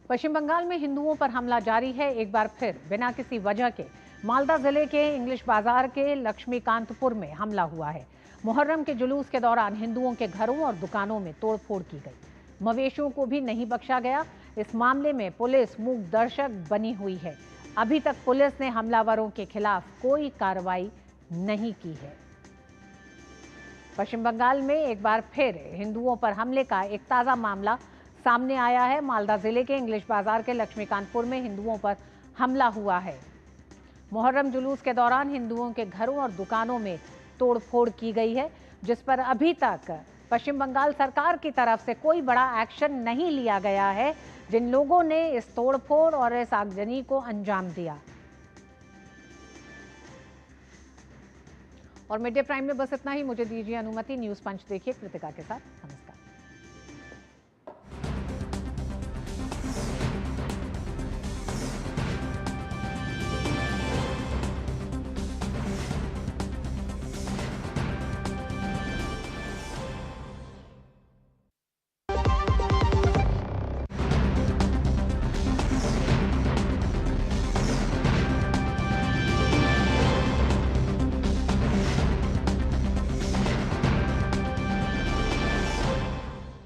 [SPEAKER 2] पश्चिम बंगाल में हिंदुओं पर हमला जारी है। एक बार फिर बिना किसी वजह के मालदा जिले के इंग्लिश बाजार के लक्ष्मीकांतपुर में हमला हुआ है। मुहर्रम के जुलूस के दौरान हिंदुओं के घरों और दुकानों में तोड़फोड़ की गई। मवेशियों को भी नहीं बख्शा गया। इस मामले में पुलिस मूक दर्शक बनी हुई है। अभी तक पुलिस ने हमलावरों के खिलाफ कोई कार्रवाई नहीं की है। पश्चिम बंगाल में एक बार फिर हिंदुओं पर हमले का एक ताजा मामला सामने आया है। मालदा जिले के इंग्लिश बाजार के लक्ष्मीकांतपुर में हिंदुओं पर हमला हुआ है। मुहर्रम जुलूस के दौरान हिंदुओं के घरों और दुकानों में तोड़फोड़ की गई है, जिस पर अभी तक पश्चिम बंगाल सरकार की तरफ से कोई बड़ा एक्शन नहीं लिया गया है। जिन लोगों ने इस तोड़फोड़ और इस आगजनी को अंजाम दिया। और मिड डे प्राइम में बस इतना ही। मुझे दीजिए अनुमति। न्यूज पंच देखिए कृतिका के साथ। नमस्कार।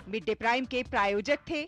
[SPEAKER 3] मिड डे प्राइम के प्रायोजक थे